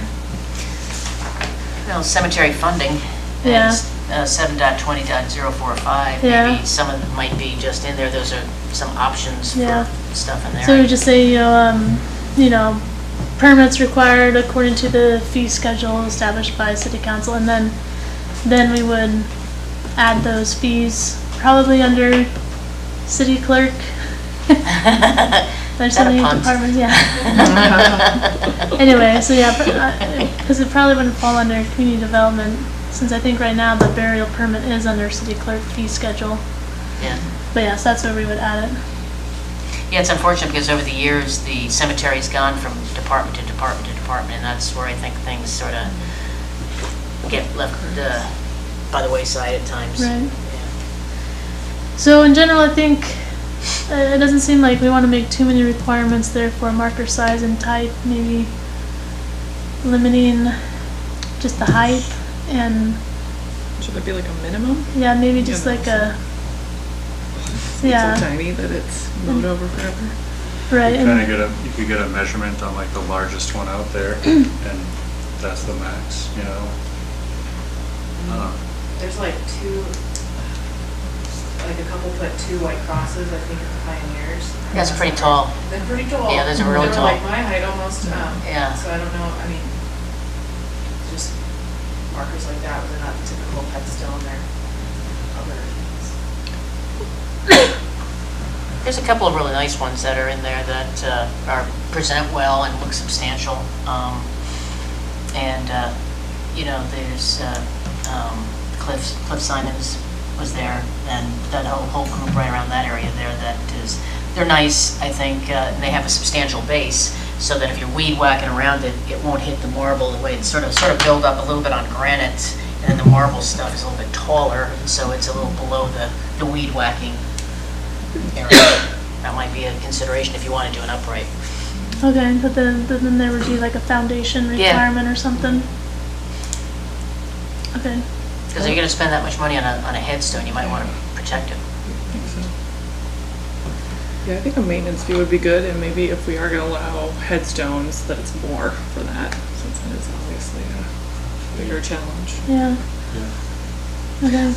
S1: No, cemetery funding.
S4: Yeah.
S1: 7.20.045,
S4: Yeah.
S1: maybe some of them might be just in there. Those are some options
S4: Yeah.
S1: for stuff in there.
S4: so we would just say, you know, permits required according to the fee schedule established by city council, and then we would add those fees, probably under city clerk. There's so
S1: Is that a
S4: many
S1: punt?
S4: departments, yeah. Anyway, so yeah, because it probably wouldn't fall under community development, since I think right now the burial permit is under city clerk fee schedule.
S1: Yeah.
S4: But yes, that's where we would add it.
S1: Yeah, it's unfortunate because over the years, the cemetery's gone from department to department to department, and that's where I think things sort of get left by the wayside at times.
S4: Right.
S1: Yeah.
S4: So in general, I think it doesn't seem like we want to make too many requirements there for marker size and type, maybe limiting just the height and,
S2: Should it be like a minimum?
S4: yeah, maybe just
S2: Yeah,
S4: like
S2: that's-
S4: a,
S2: So
S4: yeah,
S2: tiny that it's mowed over forever.
S4: right.
S5: Kind of
S4: And,
S5: you could get a measurement on like the largest one out there, and that's the max, you know?
S6: There's like a couple put 2 white crosses, I think, at the Pioneers.
S1: That's pretty tall.
S6: They're pretty tall.
S1: Yeah, those are really
S6: They're
S1: tall.
S6: like my height almost,
S1: Yeah.
S6: so I don't know, I mean, just markers like that, but they're not the typical headstone, they're other things.
S1: There's a couple of really nice ones that are in there that present well and look substantial. You know, there's Cliff Simons was there, and that whole group right around that area there that is, they're nice, I think, and they have a substantial base, so that if you're weed whacking around it, it won't hit the marble the way it's sort of build up a little bit on granite, and then the marble stuff is a little bit taller, so it's a little below the weed whacking area. That might be a consideration if you want to do an upright.
S4: okay, but then there would be like a foundation
S1: Yeah.
S4: requirement or something. Okay,
S1: Because you're going to spend that much money on a headstone, you might want to protect it.
S2: I think so. Yeah, I think a maintenance fee would be good, and maybe if we are gonna allow headstones, that it's more for that, since it is obviously a bigger challenge.
S4: yeah. Okay,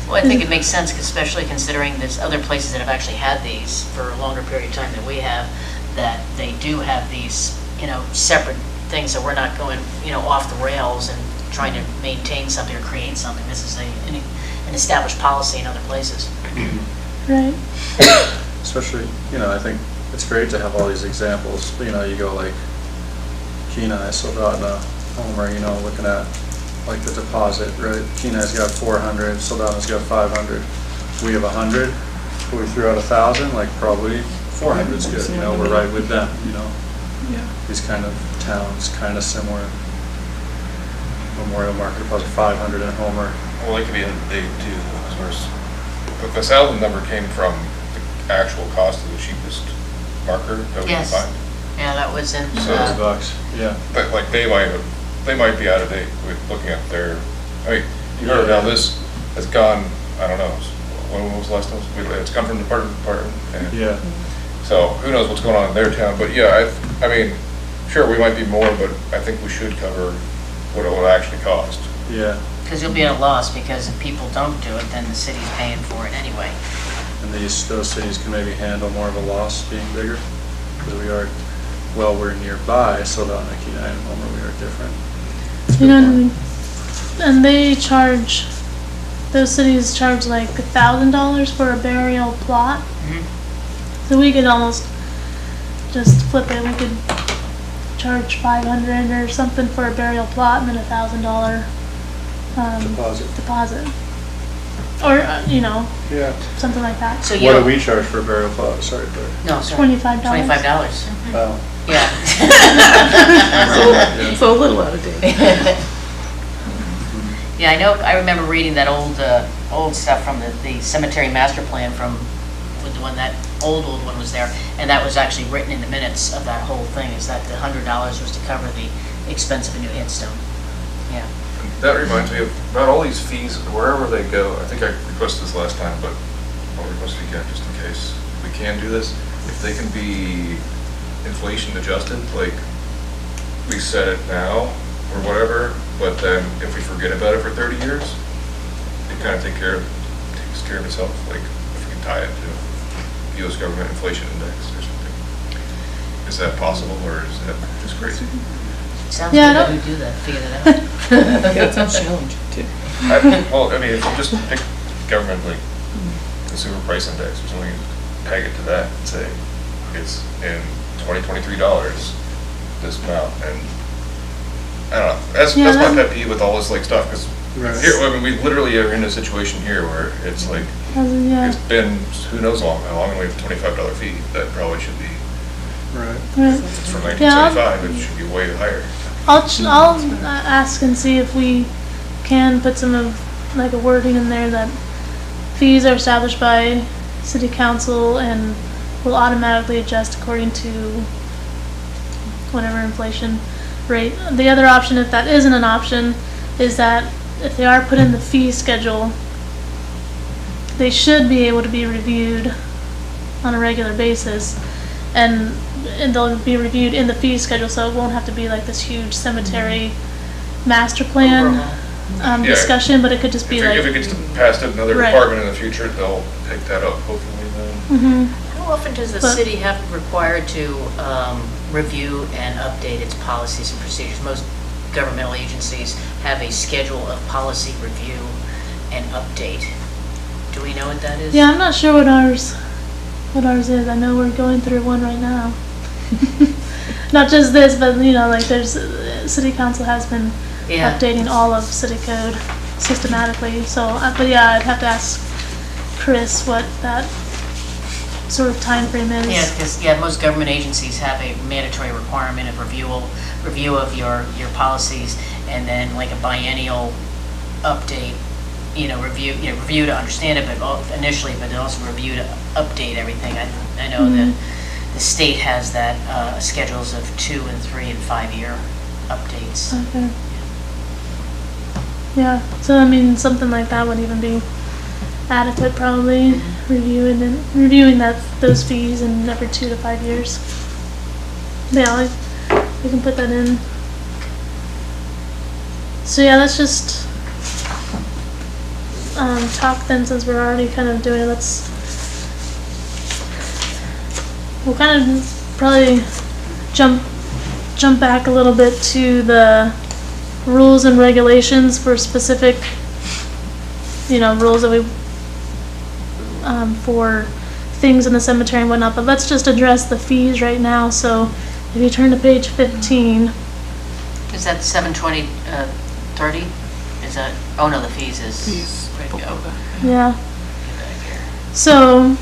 S1: Well, I think it makes sense, especially considering there's other places that have actually had these for a longer period of time than we have, that they do have these, you know, separate things, so we're not going, you know, off the rails and trying to maintain something or create something. This is an established policy in other places.
S4: right.
S5: Especially, you know, I think it's great to have all these examples, you know, you go like Kenai, Soldotna, Homer, you know, looking at like the deposit, right? Kenai's got 400, Soldotna's got 500. We have 100, if we threw out 1,000, like probably 400's good, you know, we're right with them, you know?
S2: Yeah.
S5: These kind of towns, kind of similar. Memorial Market deposit 500 in Homer.
S3: Well, it could be in the day too, as far as, but the 1,000 number came from the actual cost of the cheapest marker that we could
S1: Yes.
S3: find.
S1: Yeah, that was in,
S3: So
S5: $6, yeah.
S3: But like they might be out of date with looking at their, I mean, you heard now this has gone, I don't know, when was the last time? It's gone from department to department. And
S5: Yeah.
S3: so who knows what's going on in their town, but yeah, I mean, sure, we might be more, but I think we should cover what it would actually cost.
S5: Yeah.
S1: because you'll be at a loss, because if people don't do it, then the city's paying for it anyway.
S5: And those cities can maybe handle more of a loss being bigger, because we're nearby, Soldotna, Kenai, and Homer, we are different. It's a
S4: You
S5: good
S4: know,
S5: point.
S4: and they charge, those cities charge like $1,000 for a burial plot. So we could almost just flip it, we could charge 500 or something for a burial plot and then $1,000 deposit. Or, you know,
S5: Yeah.
S4: something like that.
S1: So
S5: What
S1: you,
S5: do we charge for a burial plot? Sorry, Claire.
S1: no, sorry.
S4: $25.
S1: $25.
S5: Oh,
S1: Yeah.
S2: So a little out of date.
S1: Yeah, I know, I remember reading that old stuff from the cemetery master plan from, with the one, that old one was there, and that was actually written in the minutes of that whole thing, is that the $100 was to cover the expense of a new headstone. Yeah.
S3: That reminds me of, about all these fees, wherever they go, I think I requested this last time, but I'll request it again, just in case we can do this. If they can be inflation adjusted, like we set it now, or whatever, but then if we forget about it for 30 years, it kind of takes care of itself, like if we can tie it to US government inflation index or something. Is that possible, or is that just crazy?
S1: Sounds
S4: Yeah, I
S1: good that
S4: don't-
S1: we do that, figure that out.
S2: Yeah, it sounds challenging too.
S3: Well, I mean, if you just pick government, like consumer price index or something, peg it to that and say, it's in 2023 dollars, this amount, and I don't know, that's
S4: Yeah,
S3: my
S4: that-
S3: pet peeve with all this like stuff, because
S5: Right.
S3: here, I mean, we literally are in a situation here where it's like,
S4: Yeah,
S3: it's been, who knows how long, and we have a $25 fee, that probably should be,
S5: Right.
S4: right.
S3: if it's from
S4: Yeah,
S3: 1975, it should be way higher.
S4: I'll ask and see if we can put some of, like, a wording in there that fees are established by city council and will automatically adjust according to whatever inflation rate. The other option, if that isn't an option, is that if they are put in the fee schedule, they should be able to be reviewed on a regular basis. And they'll be reviewed in the fee schedule, so it won't have to be like this huge cemetery master plan
S3: Yeah.
S4: discussion, but it could just be
S3: If it
S4: like,
S3: gets passed at another
S4: Right.
S3: department in the future, they'll pick that up hopefully then.
S4: mhm.
S1: How often does the
S4: But-
S1: city have required to review and update its policies and procedures? Most governmental agencies have a schedule of policy review and update. Do we know what that is?
S4: Yeah, I'm not sure what ours is. I know we're going through one right now. Not just this, but like there's, city council has been
S1: Yeah.
S4: updating all of city code systematically, so, but yeah, I'd have to ask Chris what that sort of time frame is.
S1: Yeah, because, most government agencies have a mandatory requirement of review of your policies, and then like a biennial update, review to understand it, but initially, but also review to update everything. I know that the state has that, schedules of 2 and 3 and 5 year updates.
S4: Okay. Yeah, so I mean, something like that would even be adequate, probably, reviewing those fees in every 2 to 5 years. Yeah, we can put that in. So yeah, let's just, talk then, since we're already kind of doing it, we'll kind of probably jump back a little bit to the rules and regulations for specific, rules that we, for things in the cemetery and whatnot, but let's just address the fees right now. So if you turn to page 15,
S1: Is that 720, 30? Is that, oh no, the fees is.
S2: Fees
S1: Where'd it
S2: below
S1: go?
S2: that.
S4: yeah,
S1: Get back here.
S4: so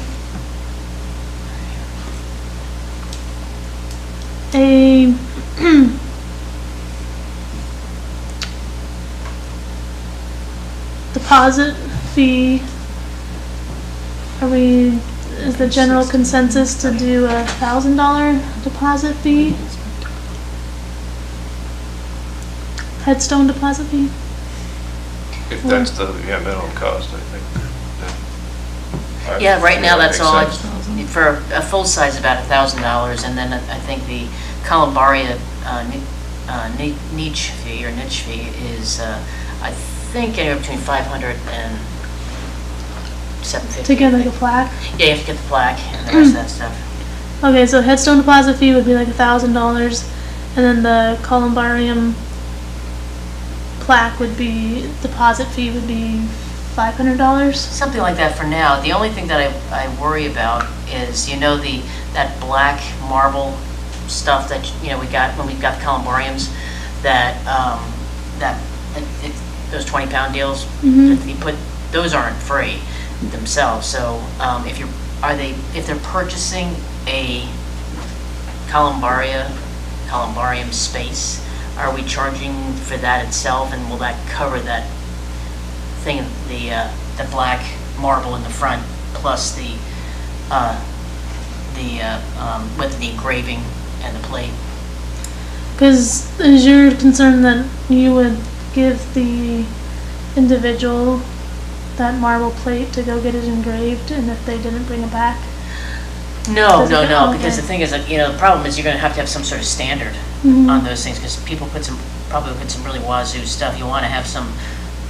S4: a deposit fee, is the general consensus to do a $1,000 deposit fee? Headstone deposit fee?
S3: If that's the, minimum cost, I think.
S1: Yeah, right now, that's all,
S3: Makes sense.
S1: for a full size, about $1,000, and then I think the columbaria niche fee, or niche fee, is, I think, anywhere between 500 and 750.
S4: To get like a plaque?
S1: Yeah, you have to get the plaque and the rest of that stuff.
S4: Okay, so headstone deposit fee would be like $1,000, and then the columbarium plaque deposit fee would be $500?
S1: Something like that for now. The only thing that I worry about is, that black marble stuff that, we got when we got the columbariums, those 20-pound deals, those aren't free themselves. So if they're purchasing a columbarium space, are we charging for that itself, and will that cover that thing, the black marble in the front, plus with the engraving and the plate?
S4: Because is your concern that you would give the individual that marble plate to go get it engraved, and if they didn't bring it back?
S1: No,
S4: Does it
S1: no,
S4: go-
S1: no, because the
S4: okay.
S1: thing is, that, the problem is you're gonna have to have some sort of standard
S4: Mhm.
S1: on those things, because people probably put some really wazoo stuff. You wanna have some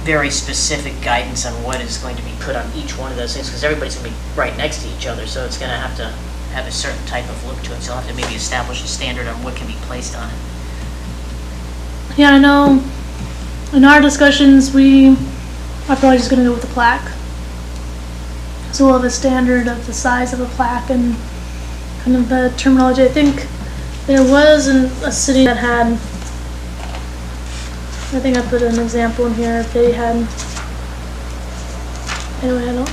S1: very specific guidance on what is going to be put on each one of those things, because everybody's gonna be right next to each other, so it's gonna have to have a certain type of look to it, so you'll have to maybe establish a standard on what can be placed on it.
S4: Yeah, I know in our discussions, we are probably just gonna go with the plaque. So we'll have a standard of the size of a plaque and kind of the terminology. I think there was a city that had, I think I put an example in here, they had, anyway, I don't,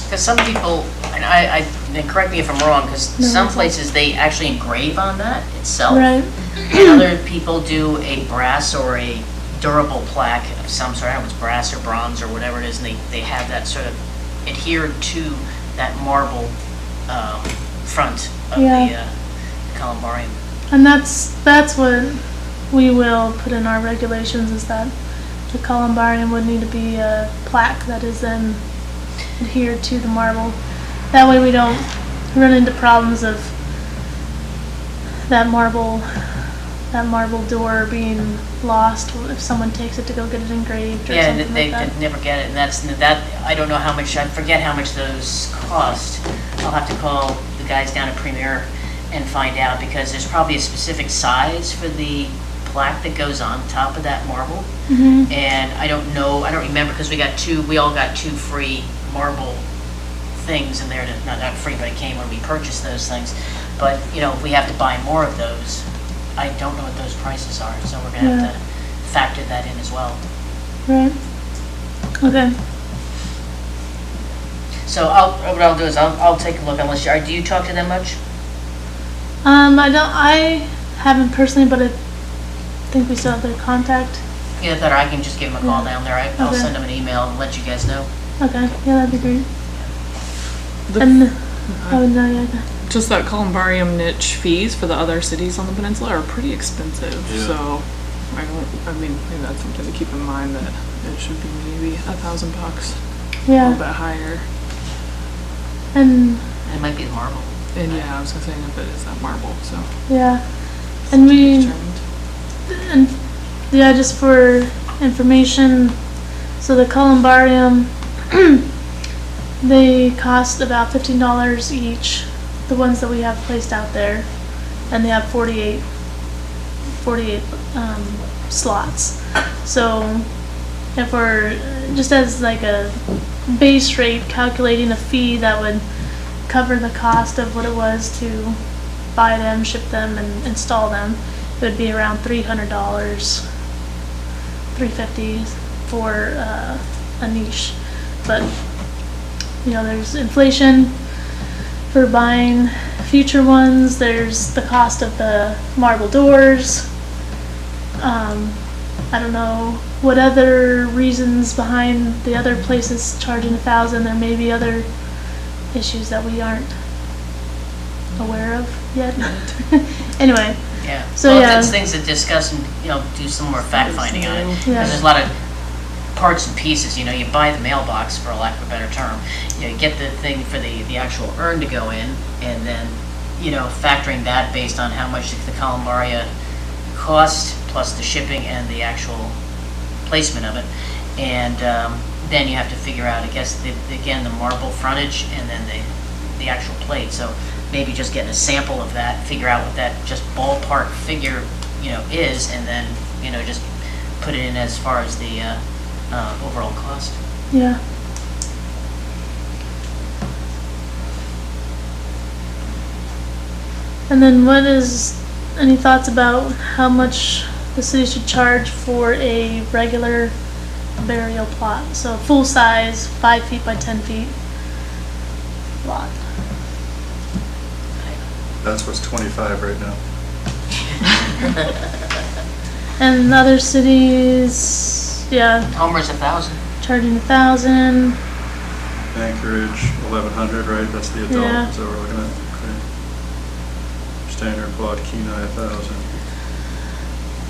S1: Because some people, and correct me if I'm wrong, because
S4: No,
S1: some
S4: it's not.
S1: places they actually engrave on that itself.
S4: right,
S1: And other people do a brass or a durable plaque of some sort, I don't know if it's brass or bronze or whatever it is, and they have that sort of adhered to that marble front of
S4: Yeah.
S1: the columbarium.
S4: and that's what we will put in our regulations, is that the columbarium would need to be a plaque that is then adhered to the marble. That way we don't run into problems of that marble door being lost if someone takes it to go get it engraved or
S1: Yeah,
S4: something
S1: they
S4: like that.
S1: never get it, and that, I don't know how much, I forget how much those cost. I'll have to call the guys down at Premier and find out, because there's probably a specific size for the plaque that goes on top of that marble.
S4: Mhm.
S1: And I don't remember, because we all got 2 free marble things in there, not free, but it came when we purchased those things. But, if we have to buy more of those, I don't know what those prices are, so we're gonna have to factor that in as well.
S4: Right. Okay.
S1: So what I'll do is I'll take a look, unless do you talk to them much?
S4: I haven't personally, but I think we still have their contact.
S1: Yeah, that, or I can just give them a call
S4: Yeah.
S1: down there. I'll
S4: Okay.
S1: send them an email and let you guys know.
S4: Okay, yeah, that'd be great.
S2: The-
S4: And, oh, no, yeah,
S2: Just that columbarium niche fees for the other cities on the peninsula are pretty expensive,
S5: Yeah.
S2: so maybe that's something to keep in mind, that it should be maybe $1,000, a
S4: yeah.
S2: little bit higher.
S4: And,
S1: It might be the marble.
S2: And yeah, I was gonna say if it is that marble, so.
S4: yeah. And we,
S2: determined.
S4: and, yeah, just for information, so the columbarium, they cost about $15 each, the ones that we have placed out there, and they have 48 slots. So if we're, just as like a base rate, calculating a fee that would cover the cost of what it was to buy them, ship them, and install them, it would be around $300, $350 for a niche. But there's inflation for buying future ones. There's the cost of the marble doors. I don't know what other reasons behind the other places charging $1,000. There may be other issues that we aren't aware of yet. Anyway,
S1: Yeah.
S4: So,
S1: Well,
S4: yeah.
S1: it's things to discuss and, do some more fact finding on it.
S2: Yeah.
S1: Because there's a lot of parts and pieces, you buy the mailbox, for lack of a better term. You get the thing for the actual urn to go in, and then, factoring that based on how much the columbaria cost, plus the shipping and the actual placement of it. And then you have to figure out, I guess, again, the marble frontage and then the actual plate. So maybe just getting a sample of that, figure out what that just ballpark figure, is, and then, just put it in as far as the overall cost.
S4: yeah. And then any thoughts about how much the city should charge for a regular burial plot? So full size, 5 feet by 10 feet lot.
S5: That's what's 25 right now.
S4: And other cities, yeah,
S1: Homer's 1,000.
S4: charging 1,000.
S5: Anchorage, 1,100, right? That's the adult,
S4: Yeah.
S5: so we're looking at, okay. Standard quad Kenai, 1,000.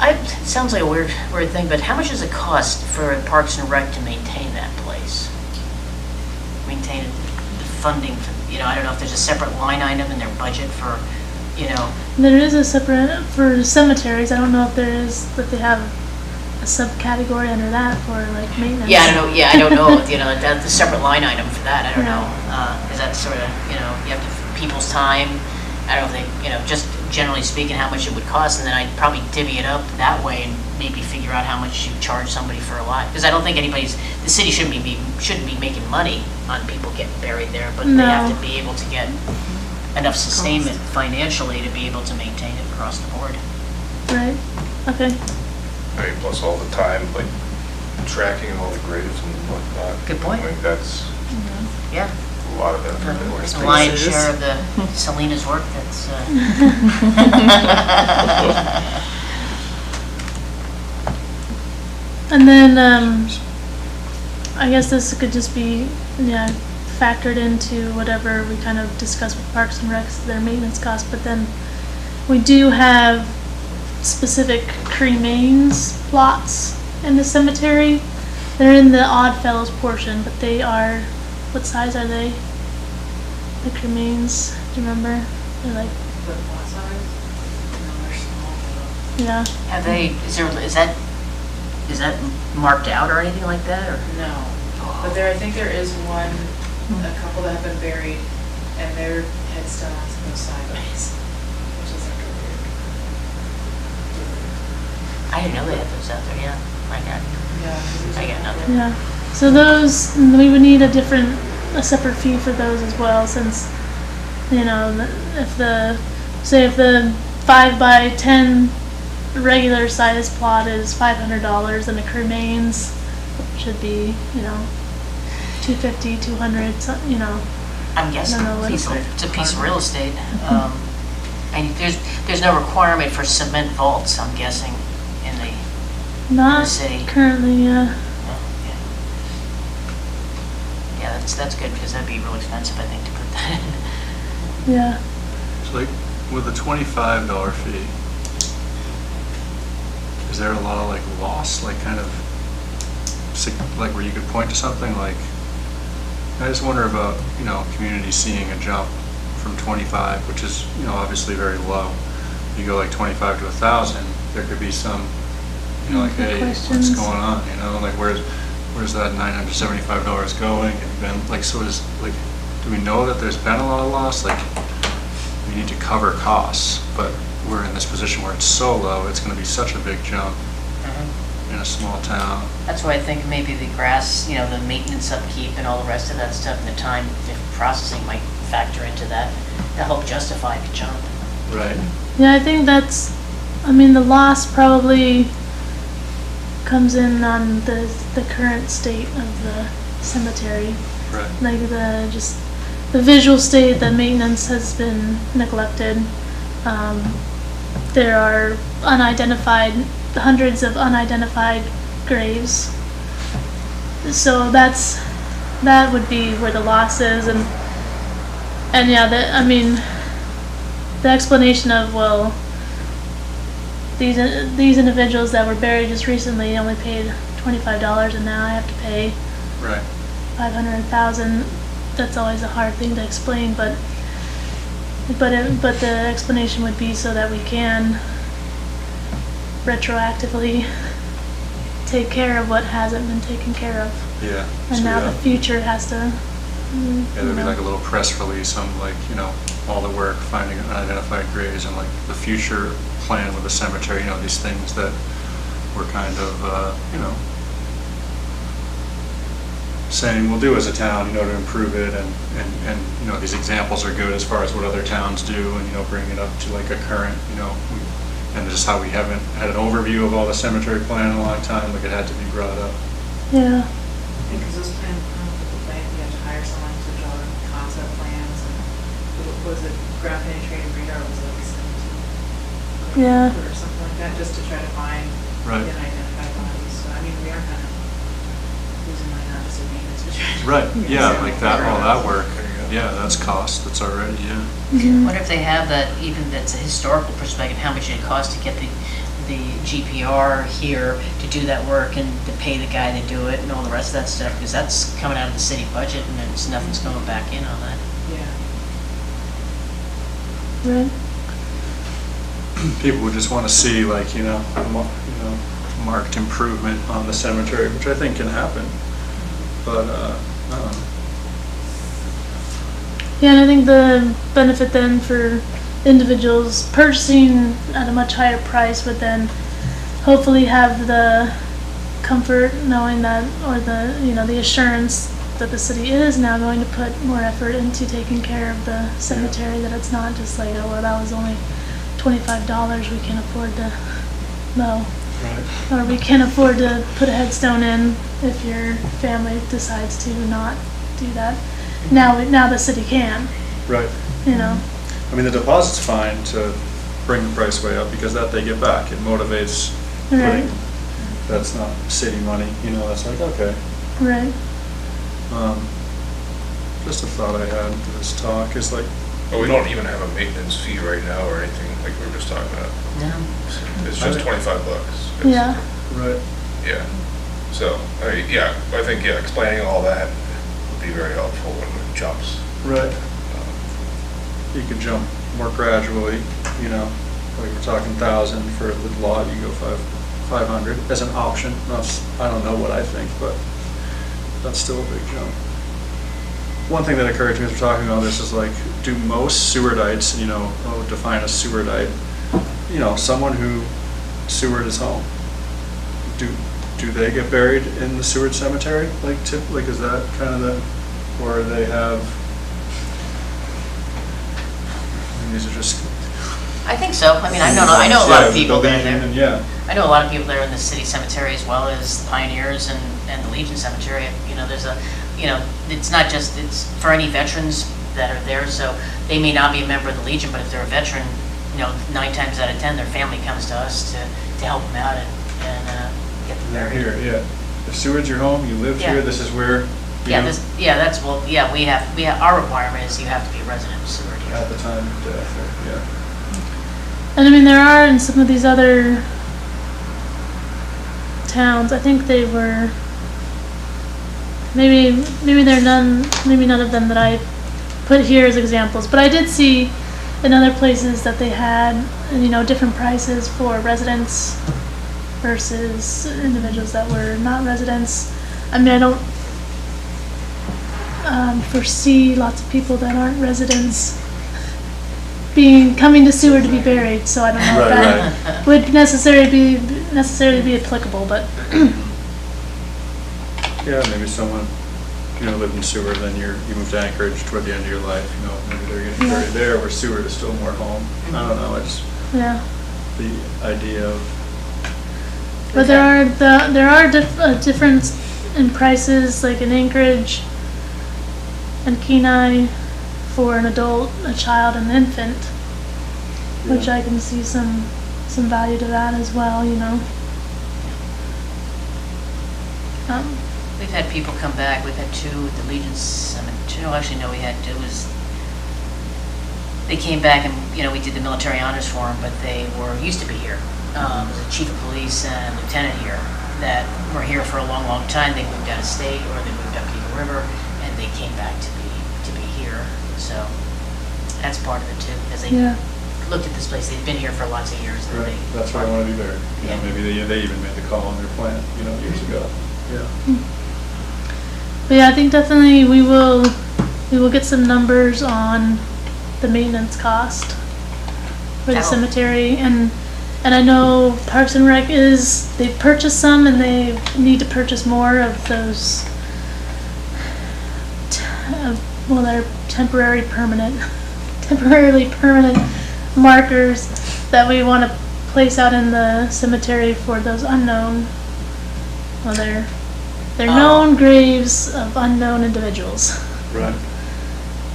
S1: It sounds like a weird thing, but how much does it cost for Parks and Rec to maintain that place? Maintain the funding, I don't know if there's a separate line item in their budget for,
S4: There is a separate, for cemeteries, I don't know if there is, but they have a subcategory under that for like maintenance.
S1: I don't know, that's a separate line item for that, I don't know. Is that sort of, you have to, people's time, I don't know if they, just generally speaking, how much it would cost, and then I'd probably divvy it up that way and maybe figure out how much you charge somebody for a lot. Because I don't think the city shouldn't be making money on people getting buried there, but they have
S4: No.
S1: to be able to get enough sustainment financially to be able to maintain it across the board.
S4: Right, okay.
S3: I mean, plus all the time, like tracking all the graves and whatnot.
S1: Good point.
S3: I mean, that's
S1: Yeah.
S3: a lot of effort.
S1: It's the lion's share of the Selena's work that's,
S4: And then, I guess this could just be, factored into whatever we kind of discussed with Parks and Recs, their maintenance costs, but then we do have specific cremains plots in the cemetery. They're in the Oddfellows portion, but they are, what size are they? The cremains, do you remember? They're like,
S6: But what size? No, they're small.
S4: yeah,
S1: have they, is that marked out or anything like that, or?
S6: No, but I think there is one, a couple that have been buried, and their headstones go sideways, which is like a weird.
S1: I didn't know they had those out there, yeah. I got nothing.
S4: yeah. So those, we would need a separate fee for those as well, since, if the 5 by 10 regular size plot is $500, and the cremains should be, $250, $200,
S1: I'm guessing
S4: No,
S1: it's
S4: it's
S1: a piece of real estate. And there's no requirement for cement vaults, I'm guessing, in the
S4: not
S1: city.
S4: currently, yeah.
S1: Yeah, that's good, because that'd be real expensive, I think, to put that in.
S4: Yeah.
S5: So like, with the $25 fee, is there a lot of like loss, like kind of, like where you could point to something like, I just wonder about, communities seeing a jump from 25, which is, obviously very low. You go like 25 to 1,000, there could be some, like,
S4: Good
S5: hey,
S4: questions.
S5: what's going on, like where's that $975 going? And then, like, so do we know that there's been a lot of loss? Like, we need to cover costs, but we're in this position where it's so low, it's gonna be such a big jump in a small town.
S1: That's why I think maybe the grass, the maintenance upkeep and all the rest of that stuff, and the time processing might factor into that to help justify the jump.
S5: Right.
S4: Yeah, I think the loss probably comes in on the current state of the cemetery.
S5: Right.
S4: Like the visual state, the maintenance has been neglected. There are hundreds of unidentified graves. So that would be where the loss is, and yeah, the explanation of, well, these individuals that were buried just recently only paid $25, and now I have to pay
S5: Right.
S4: 500,000. That's always a hard thing to explain, but the explanation would be so that we can retroactively take care of what hasn't been taken care of,
S5: Yeah.
S4: and
S5: So,
S4: now
S5: yeah.
S4: the future has to.
S5: Yeah, there'd be like a little press release on like, all the work finding unidentified graves and like the future plan with the cemetery, these things that we're kind of, saying we'll do as a town, to improve it, and these examples are good as far as what other towns do, and, bring it up to like a current, and just how we haven't had an overview of all the cemetery plan in a long time, like it had to be brought up.
S4: Yeah.
S6: Because those plans, you have to hire someone to draw the concept plans and was it ground penetrating radar was like 17.
S4: Yeah.
S6: Or something like that, just to try to find
S5: Right.
S6: and identify bodies. So, I mean, we are kind of losing money, not just in maintenance, but trying to.
S5: Right, yeah,
S6: So,
S5: like that, all that work,
S3: There you go.
S5: yeah, that's cost, that's already, yeah.
S4: Mhm.
S1: What if they have that, even that's a historical perspective, how much it costs to get the GPR here to do that work and to pay the guy to do it and all the rest of that stuff, because that's coming out of the city budget and it's, nothing's going back in on that.
S6: Yeah.
S4: Right.
S5: People would just want to see like, marked improvement on the cemetery, which I think can happen. But, I don't know.
S4: Yeah, and I think the benefit then for individuals purchasing at a much higher price would then hopefully have the comfort knowing that, or the, the assurance that the city is now going to put more effort into taking care of the cemetery, that it's not just like, oh, well, that was only $25, we can afford to mow.
S5: Right.
S4: Or we can't afford to put a headstone in if your family decides to not do that. Now the city can,
S5: Right. I mean, the deposit's fine to bring the price way up because that they get back. It motivates
S4: Right.
S5: putting, that's not city money, that's like, okay.
S4: Right.
S5: Just a thought I had for this talk is like,
S3: But we don't even have a maintenance fee right now or anything, like we were just talking about.
S1: No.
S3: It's just $25.
S4: Yeah.
S5: right,
S3: Yeah. So, I think, explaining all that would be very helpful when it jumps.
S5: right. You could jump more gradually, like we're talking 1,000 for the lot, you go 500 as an option. I don't know what I think, but that's still a big jump. One thing that occurred to me as we're talking about this is like, do most sewerdites, define a sewerite, someone who sewered his home. Do they get buried in the Seward cemetery? Like is that kind of the, or they have, these are just.
S1: I think so. I mean, I know a lot of people that are there.
S5: Yeah,
S1: I know a lot of people there in the city cemetery as well as Pioneers and the Legion Cemetery. There's it's not just, it's for any veterans that are there, so they may not be a member of the Legion, but if they're a veteran, 9 times out of 10, their family comes to us to help them out and get them
S5: they're
S1: buried.
S5: here, yeah. If Seward's your home, you lived
S1: Yeah.
S5: here, this is where,
S1: Yeah, we have, our requirement is you have to be a resident of Seward here.
S5: at the time of death, or, yeah.
S4: And I mean, there are in some of these other towns, I think they were, maybe none of them that I put here as examples, but I did see in other places that they had, different prices for residents versus individuals that were not residents. I mean, I don't foresee lots of people that aren't residents coming to Seward to be buried, so I don't know if that would necessarily be applicable, but
S5: Yeah, maybe someone, lived in Seward, then you moved to Anchorage toward the end of your life, maybe they're getting buried there, where Seward is still more home. I don't know, it's
S4: yeah.
S5: the idea of,
S4: But there are difference in prices, like in Anchorage and Kenai, for an adult, a child, and an infant, which I can see some value to that as well.
S1: We've had people come back, we've had 2 at the Legion Cemetery, actually, no, we had 2, they came back and, we did the military honors for them, but they used to be here. There was a chief of police and a lieutenant here that were here for a long, long time. They moved out of state or they moved up Eagle River and they came back to be here. So that's part of it too, because they looked at this place, they'd been here for lots of years.
S5: right, that's why I want to be buried.
S1: Yeah.
S5: Maybe they even made the call on their plan, years ago. Yeah.
S4: But yeah, I think definitely we will get some numbers on the maintenance cost for the cemetery, and I know Parks and Rec they've purchased some and they need to purchase more of those, they're temporarily permanent markers that we want to place out in the cemetery for those unknown, they're known graves of unknown individuals.
S5: Right.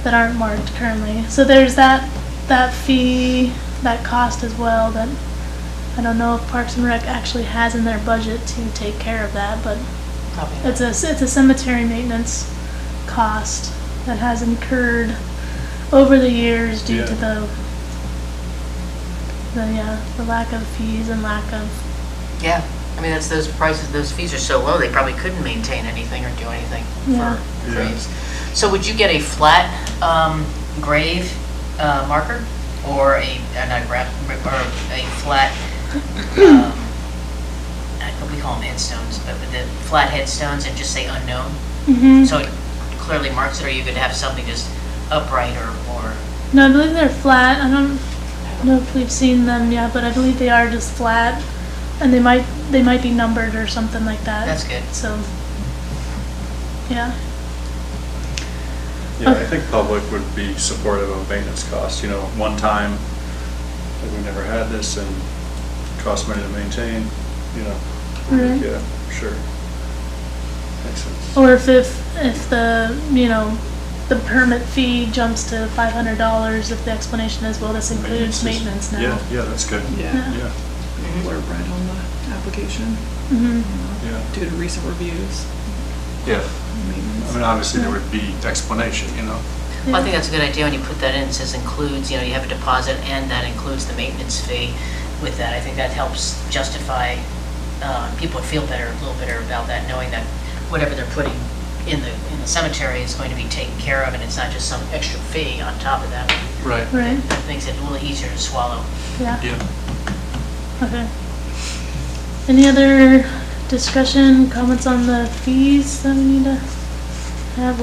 S4: that aren't marked currently. So there's that fee, that cost as well, that I don't know if Parks and Rec actually has in their budget to take care of that, but
S1: Probably not.
S4: it's a cemetery maintenance cost that has incurred over the years due to
S5: Yeah.
S4: the lack of fees and lack of,
S1: Yeah, I mean, that's, those prices, those fees are so low, they probably couldn't maintain anything or do anything
S4: Yeah.
S1: for
S5: Yeah.
S1: graves. So would you get a flat grave marker, or not grave, or a flat, we call them headstones, but with the flat headstones and just say unknown? So it clearly marks it, or you could have something just upright or,
S4: no, I believe they're flat. I don't know if we've seen them yet, but I believe they are just flat, and they might be numbered or something like that.
S1: that's good.
S4: So, yeah.
S5: Yeah, I think public would be supportive of maintenance costs, you know, one time, like we never had this and it costs money to maintain, you know.
S4: Right.
S5: Yeah, sure. Makes sense.
S4: Or if the, the permit fee jumps to $500, if the explanation is, well, this includes maintenance now.
S5: Yeah, that's good.
S2: Yeah.
S5: Yeah,
S2: Blurb right on the application,
S4: Mhm.
S5: yeah.
S2: due to recent reviews.
S5: Yeah.
S2: Maintenance.
S5: I mean, obviously there would be explanation, you know.
S1: Well, I think that's a good idea when you put that in, it says includes, you have a deposit and that includes the maintenance fee with that. I think that helps justify, people would feel better, a little better about that, knowing that whatever they're putting in the cemetery is going to be taken care of, and it's not just some extra fee on top of that.
S5: Right.
S4: Right,
S1: That makes it a little easier to swallow.
S4: yeah,
S5: Yeah.
S4: okay. Any other discussion, comments on the fees that we need to have?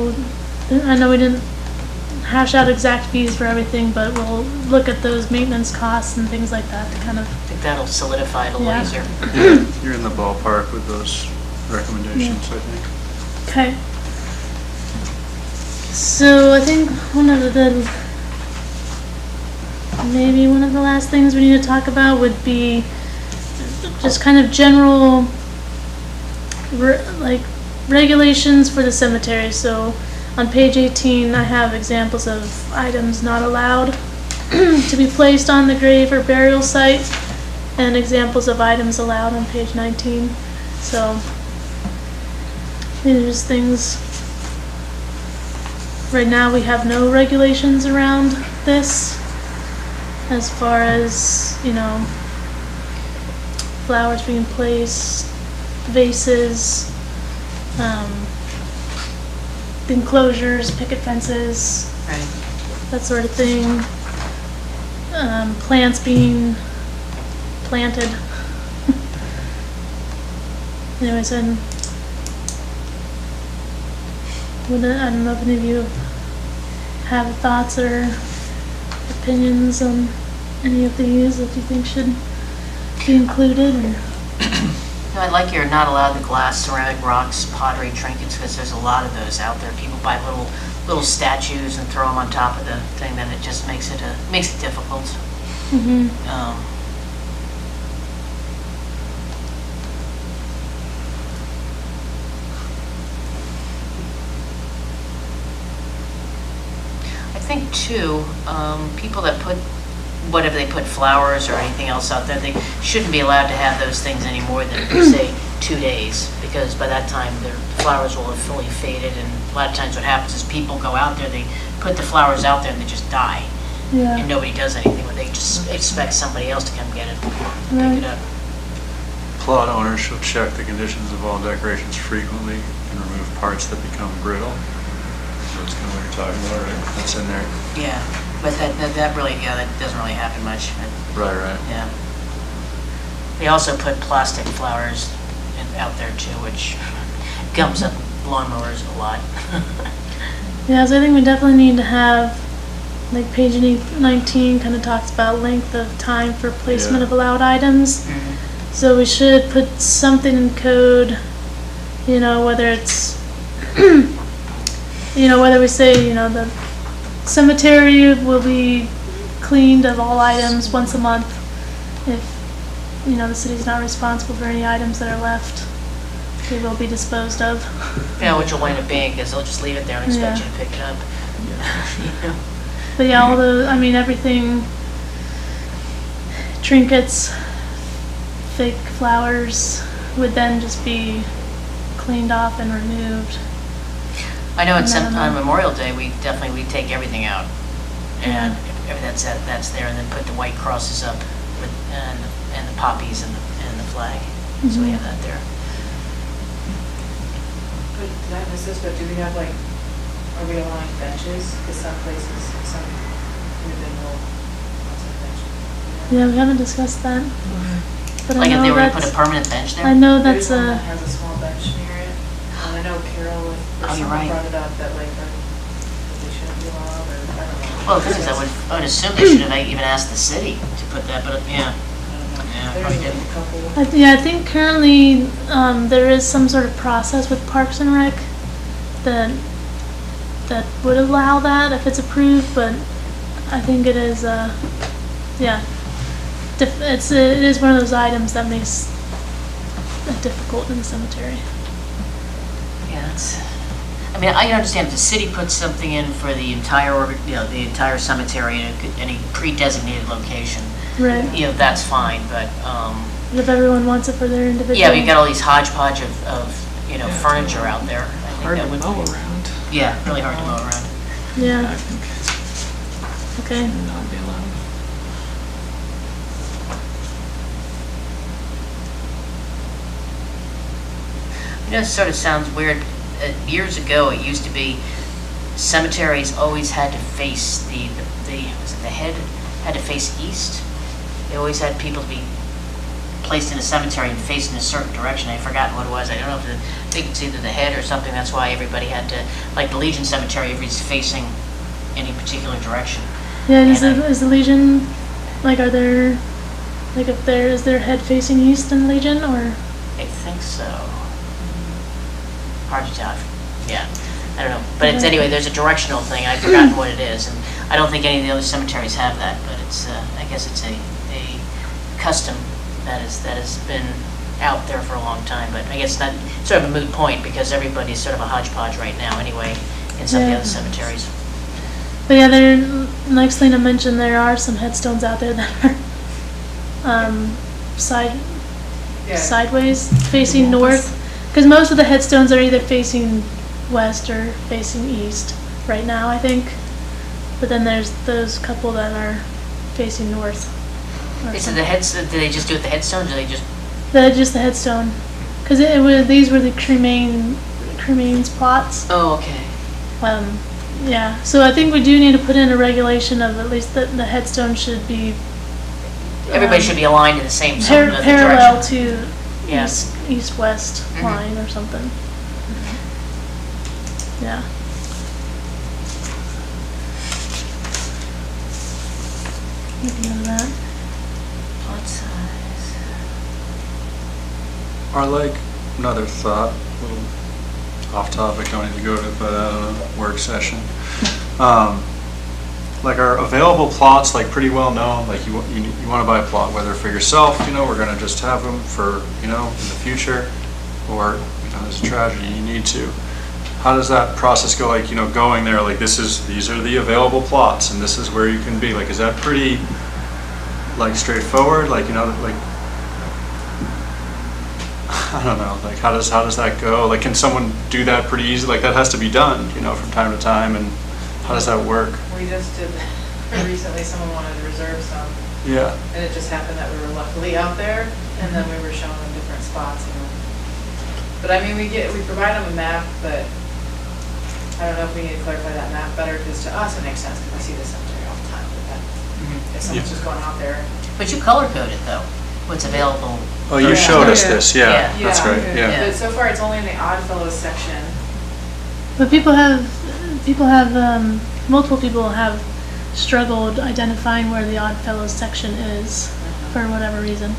S4: I know we didn't hash out exact fees for everything, but we'll look at those maintenance costs and things like that to kind of,
S1: I think that'll solidify it a little
S4: Yeah.
S1: easier.
S5: Yeah, you're in the ballpark with those recommendations, I think.
S4: okay. So I think maybe one of the last things we need to talk about would be just kind of general, regulations for the cemetery. So on page 18, I have examples of items not allowed to be placed on the grave or burial site, and examples of items allowed on page 19. So these are just things. Right now, we have no regulations around this as far as, flowers being placed, vases, enclosures, picket fences,
S1: Right.
S4: that sort of thing. Plants being planted. Anyways, I don't know if any of you have thoughts or opinions on any of these that you think should be included, or?
S1: I like your not allowed the glass, ceramic, rocks, pottery, trinkets, because there's a lot of those out there. People buy little statues and throw them on top of the thing, then it just makes it difficult.
S4: Mhm.
S1: I think too, people that put, whatever they put, flowers or anything else out there, they shouldn't be allowed to have those things any more than, say, 2 days, because by that time, the flowers will have fully faded, and a lot of times what happens is people go out there, they put the flowers out there and they just die, and
S4: Yeah,
S1: nobody does anything with it. They just expect somebody else to come get it,
S4: Right.
S1: pick it up.
S5: Plot owners shall check the conditions of all decorations frequently and remove parts that become brittle. That's kind of what you're talking about, right? That's in there.
S1: Yeah, but that really, that doesn't really happen much, but,
S5: Right.
S1: yeah. They also put plastic flowers out there too, which gums up lawnmowers a lot.
S4: yeah, so I think we definitely need to have, like page 19 kind of talks about length of time for placement
S5: Yeah.
S4: of allowed items. So we should put something in code, whether it's, whether we say, the cemetery will be cleaned of all items once a month. If, the city's not responsible for any items that are left, they will be disposed of.
S1: Yeah, which will wind up being, because they'll just leave it there and expect you
S4: Yeah.
S1: to pick it up.
S2: Yeah.
S4: But yeah, all the, I mean, everything, trinkets, fake flowers would then just be cleaned off and removed.
S1: I know it's,
S4: No, no.
S1: on Memorial Day, we take everything out. And that's there, and then put the white crosses up with, and the poppies and the flag. So we have that there.
S6: But did I miss this, but do we have like, are we allowing benches? Because some places, some individual wants a bench.
S4: Yeah, we haven't discussed that. But I
S1: Like if they
S4: know
S1: were to put a
S4: that's,
S1: permanent bench there?
S4: I know
S6: There's
S4: that's
S6: one that
S4: a,
S6: has a small bench near it. And I know Carol, or
S1: Oh, you're
S6: someone
S1: right.
S6: brought it up that like, that they shouldn't be allowed, or I don't know.
S1: Well, the thing is, I would assume they should have even asked the city to put that, but yeah.
S6: I don't know.
S1: Yeah,
S6: There's
S1: probably
S6: like
S1: didn't.
S6: a couple.
S4: yeah, I think currently, there is some sort of process with Parks and Rec that would allow that if it's approved, but I think it is, yeah. It is one of those items that makes it difficult in the cemetery.
S1: Yeah, I mean, I understand if the city puts something in for the entire, the entire cemetery in any pre-designated location,
S4: Right.
S1: That's fine, but,
S4: But if everyone wants it for their individual.
S1: yeah, we've got all these hodgepodge of furniture out there. I think
S2: Hard
S1: that
S2: to
S1: would
S2: mow
S1: be-
S2: around.
S1: Yeah, really hard to mow around.
S2: I
S4: Yeah,
S2: think
S4: okay.
S2: it would not be allowed.
S1: It sort of sounds weird. Years ago, it used to be cemeteries always had to face was it the head had to face east? They always had people to be placed in a cemetery and faced in a certain direction. I've forgotten what it was. I don't know if I think it's either the head or something. That's why everybody had to, like the Legion Cemetery, everybody's facing any particular direction.
S4: Yeah, is
S1: And
S4: is the Legion, like, are there, like, is their head facing east in Legion, or?
S1: I think so. Hard to tell. Yeah, I don't know. But it's, anyway, there's a directional thing. I've forgotten what it is. And I don't think any of the other cemeteries have that, but it's, I guess it's a custom that has been out there for a long time. But I guess that's sort of a moot point because everybody's sort of a hodgepodge right now anyway in some of the
S4: Yeah.
S1: other cemeteries.
S4: But yeah, like Selena mentioned, there are some headstones out there that are,
S6: Yeah.
S4: sideways, facing north. Because most of the headstones are either facing west or facing east right now, I think. But then there's those couple that are facing north. or
S1: Okay, so
S4: something.
S1: do they just do it the headstones or do they just,
S4: Just the headstone. Because these were the cremains plots.
S1: oh, okay.
S4: Yeah, so I think we do need to put in a regulation of at least the headstone should be
S1: Everybody should be aligned in the same
S4: parallel
S1: direction.
S4: to
S1: Yeah.
S4: east-west
S1: Mhm.
S4: line or something. Yeah. Make a note of that.
S1: Plot size.
S5: Or like, another thought, a little off topic, don't need to go to, but I don't know, work session. Like our available plots, like pretty well known, like you want to buy a plot, whether for yourself, we're gonna just have them for, in the future, or, there's a tragedy, you need to. How does that process go, like, going there, like these are the available plots, and this is where you can be, like, is that pretty, like, straightforward, like, like, I don't know, like, how does that go? Like, can someone do that pretty easy? Like, that has to be done, from time to time, and how does that work?
S6: We just did, recently someone wanted to reserve some,
S5: Yeah,
S6: and it just happened that we were luckily out there, and then we were shown them different spots, But I mean, we provide them a map, but I don't know if we need to clarify that map better, because to us it makes sense, because we see the cemetery all the time, but then if someone's
S5: Yeah.
S6: just going out there.
S1: But you color code it though, what's available.
S5: oh, you
S6: Yeah.
S5: showed us
S6: Yeah.
S5: this, yeah,
S1: Yeah.
S5: that's right, yeah.
S6: But so far, it's only in the Oddfellows section.
S4: But multiple people have struggled identifying where the Oddfellows section is for whatever reason.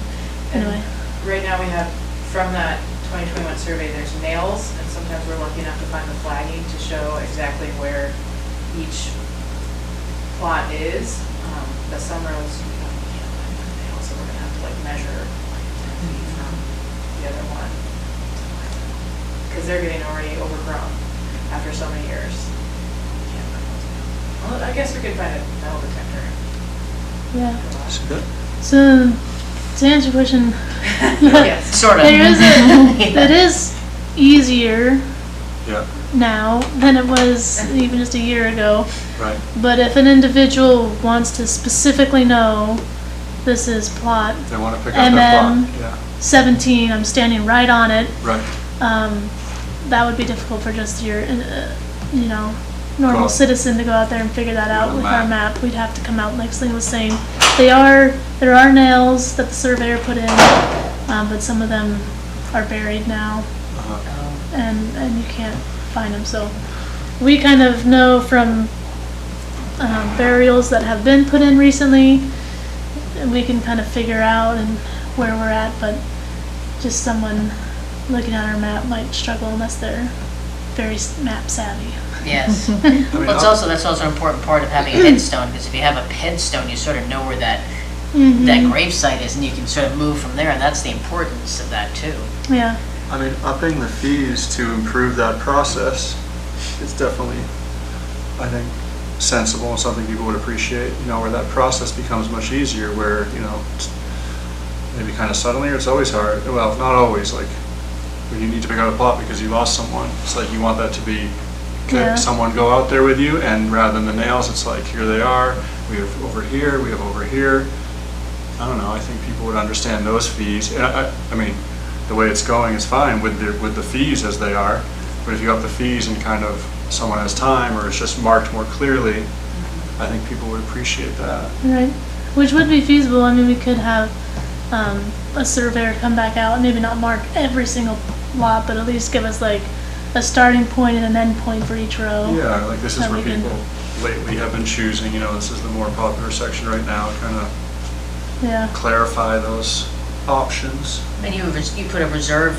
S6: And
S4: Anyway,
S6: Right now, we have, from that 2021 survey, there's nails, and sometimes we're lucky enough to find the flagging to show exactly where each plot is. But some roads, we can't find the nails, so we're gonna have to like measure like 10 feet from the other one. Because they're getting already overgrown after so many years. We can't find those nails. Well, I guess we could find a metal detector.
S4: Yeah.
S5: See that?
S4: So, to answer your question,
S6: Yes.
S1: Sort of.
S4: there is
S1: Yeah.
S4: it is easier
S5: Yeah,
S4: now than it was even just a year ago.
S5: right.
S4: But if an individual wants to specifically know, this is plot
S5: They want to pick up that
S4: MM.
S5: plot. Yeah,
S4: 17, I'm standing right on it,
S5: right.
S4: that would be difficult for just your, you know, normal
S5: Go-
S4: citizen to go out there and figure that out
S5: With a
S4: with our
S5: map.
S4: map. We'd have to come out, like Celine was saying. There are nails that the surveyor put in, but some of them are buried now,
S5: Uh-huh.
S4: and you can't find them. So we kind of know from burials that have been put in recently, and we can kind of figure out and where we're at, but just someone looking at our map might struggle unless they're very map savvy.
S1: Yes.
S5: I mean,
S1: Well, that's also an important part of having a headstone, because if you have a headstone, you sort of know where that grave site is, and you can sort of move from there, and that's the importance of that too.
S4: Yeah,
S5: I mean, upping the fees to improve that process is definitely, I think, sensible and something people would appreciate, you know, where that process becomes much easier, where, you know, maybe kind of suddenly, or it's always hard, well, not always, like, when you need to pick out a plot because you lost someone, it's like you want that to be,
S4: Yeah.
S5: someone go out there with you, and rather than the nails, it's like, here they are, we have over here, we have over here. I don't know, I think people would understand those fees, and I mean, the way it's going is fine with the fees as they are, but if you up the fees and kind of someone has time, or it's just marked more clearly, I think people would appreciate that.
S4: right. Which would be feasible. I mean, we could have a surveyor come back out and maybe not mark every single lot, but at least give us like a starting point and an end point for each row.
S5: Yeah, like this is
S4: That
S5: where
S4: we can-
S5: people lately have been choosing, you know, this is the more popular section right now, kind of
S4: Yeah.
S5: clarify those options.
S1: And you put a reserve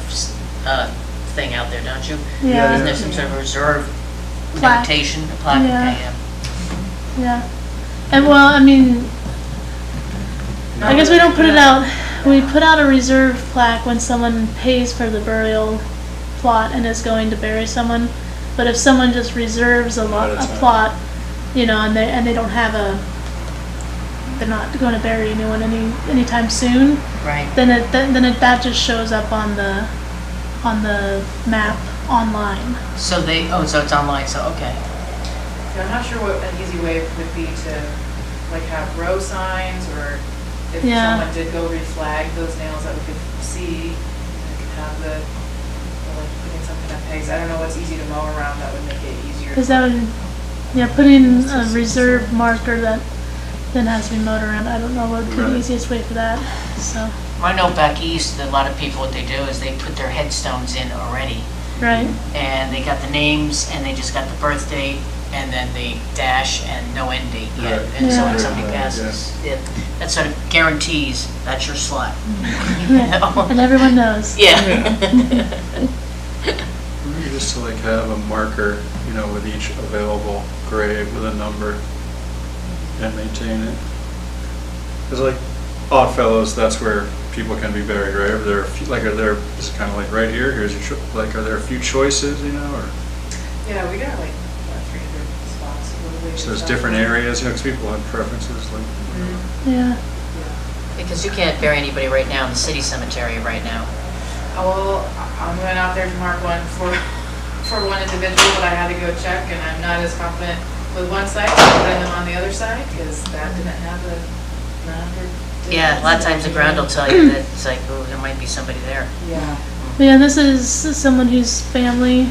S1: thing out there, don't you?
S4: Yeah.
S1: Isn't there some sort of reserve
S4: Plaque.
S1: notation, a plaque?
S4: Yeah.
S1: Okay, yeah.
S4: Yeah. And well, I mean, I guess we don't put it out. We put out a reserve plaque when someone pays for the burial plot and is going to bury someone. But if someone just reserves a plot, you know, and they don't have they're not going to bury anyone anytime soon,
S1: Right.
S4: then that just shows up on the map online.
S1: So so it's online, so, okay.
S6: Yeah, I'm not sure what an easy way would be to, like, have row signs, or if
S4: Yeah.
S6: someone did go reflag those nails that we could see, and could have like, putting something on pegs. I don't know what's easy to mow around that would make it easier.
S4: Because that would, yeah, putting a reserve marker that then has to be mowed around, I don't know what would be the
S5: Right.
S4: easiest way for that, so,
S1: I know back east, a lot of people, what they do is they put their headstones in already,
S4: right?
S1: and they got the names, and they just got the birth date, and then the dash and no end date yet.
S5: Right.
S1: And so when
S4: Yeah.
S1: somebody
S5: Yeah.
S1: passes, that sort of guarantees that's your slot. You
S4: Yeah.
S1: know?
S4: And everyone knows.
S1: Yeah.
S5: Maybe just to like have a marker, you know, with each available grave with a number and maintain it. Because like Oddfellows, that's where people can be buried, right? Are there, is it kind of like right here, here's your, are there a few choices, you know, or?
S6: Yeah, we got like, what, 300 spots.
S5: So there's different areas, you know, because people have preferences, like.
S4: Yeah,
S1: Because you can't bury anybody right now in the city cemetery right now.
S6: Well, I'm going out there to mark one for one individual, but I had to go check, and I'm not as confident with one side than on the other side, because that didn't have the number.
S1: Yeah, a lot of times the ground will tell you that it's like, oh, there might be somebody there.
S6: Yeah,
S4: but yeah, this is someone whose family,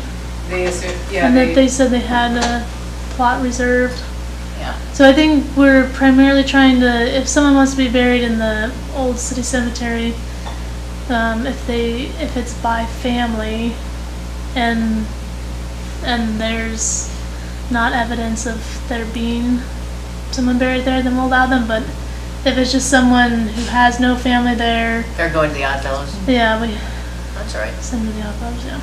S6: they assume, yeah,
S4: and that they said they had a plot reserved.
S1: Yeah.
S4: So I think we're primarily trying to, if someone wants to be buried in the old city cemetery, if it's by family, and there's not evidence of there being someone buried there, then we'll allow them. But if it's just someone who has no family there,
S1: They're going to the Oddfellows.
S4: yeah, we
S1: That's all right.
S4: send them the outbox, yeah.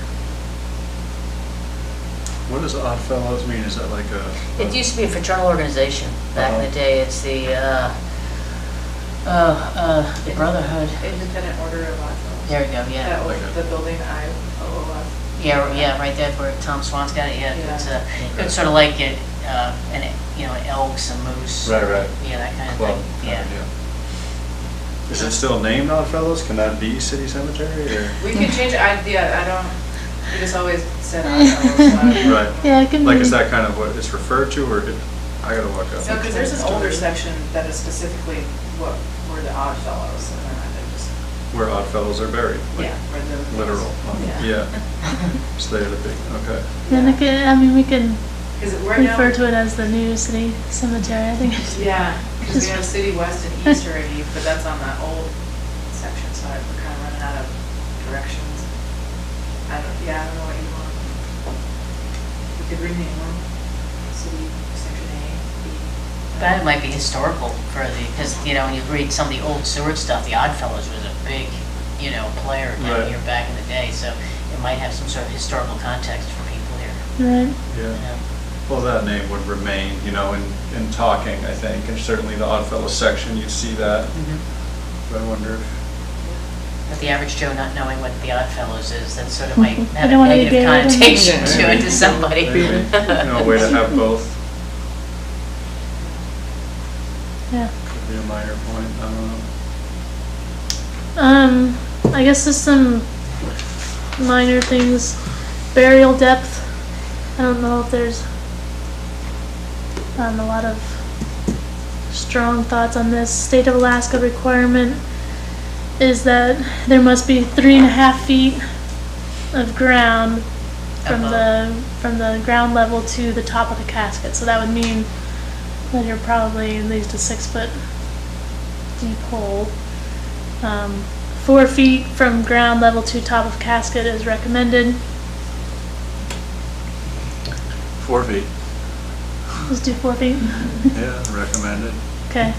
S5: What does Oddfellows mean? Is that like a?
S1: It used to be a fraternal organization back in the day. It's the Brotherhood.
S6: Independent Order of Oddfellows.
S1: There we go. Yeah.
S6: That was
S5: Okay.
S6: the building IOOF.
S1: Yeah, right there where Tom Swan's got it. Yeah,
S6: Yeah.
S1: it's sort of like it. an elk, some moose.
S5: Right.
S1: Yeah, that kind of
S5: Club
S1: thing,
S5: kind
S1: yeah.
S5: of deal. Is it still named Oddfellows? Can that be City Cemetery or?
S6: We can change it, I don't, we just always said Oddfellows.
S5: Right.
S4: Yeah, it can
S5: Like,
S4: be.
S5: is that kind of what it's referred to, or I gotta look up?
S6: No, because there's an older section that is specifically what, were the Oddfellows, and then I just,
S5: Where Oddfellows are buried? like
S6: yeah, where the.
S5: Literal.
S6: Yeah.
S5: So they're the big, okay.
S4: Then it can, I mean, we can
S6: Because right now.
S4: refer to it as the new city cemetery, I think.
S6: Yeah, because we have City West and East already, but that's on that old section, so we're kind of running out of directions. I don't know what you want. We could rename them, City Section A, B.
S1: But it might be historical for because, when you read some of the old Seward stuff, the Oddfellows was a big, player down
S5: Right.
S1: here back in the day, so it might have some sort of historical context for people here.
S4: Right.
S5: Yeah.
S1: you know.
S5: Well, that name would remain, in talking, I think, and certainly the Oddfellows section, you'd see that. But I wonder if,
S1: But the average Joe not knowing what the Oddfellows is, that sort of might
S4: I
S1: have a
S4: don't wanna
S1: negative
S4: negate it.
S1: connotation
S2: Yeah.
S1: to it to somebody.
S5: maybe, a way to have both
S4: Yeah.
S5: could be a minor point, I don't know.
S4: I guess just some minor things. Burial depth. I don't know if there's a lot of strong thoughts on this. State of Alaska requirement is that there must be 3.5 feet of ground from the ground level to the top of the casket. So that would mean that you're probably at least a 6 foot deep hole. 4 feet from ground level to top of casket is recommended.
S5: 4 feet,
S4: Let's do 4 feet.
S5: yeah, recommended.
S4: Okay.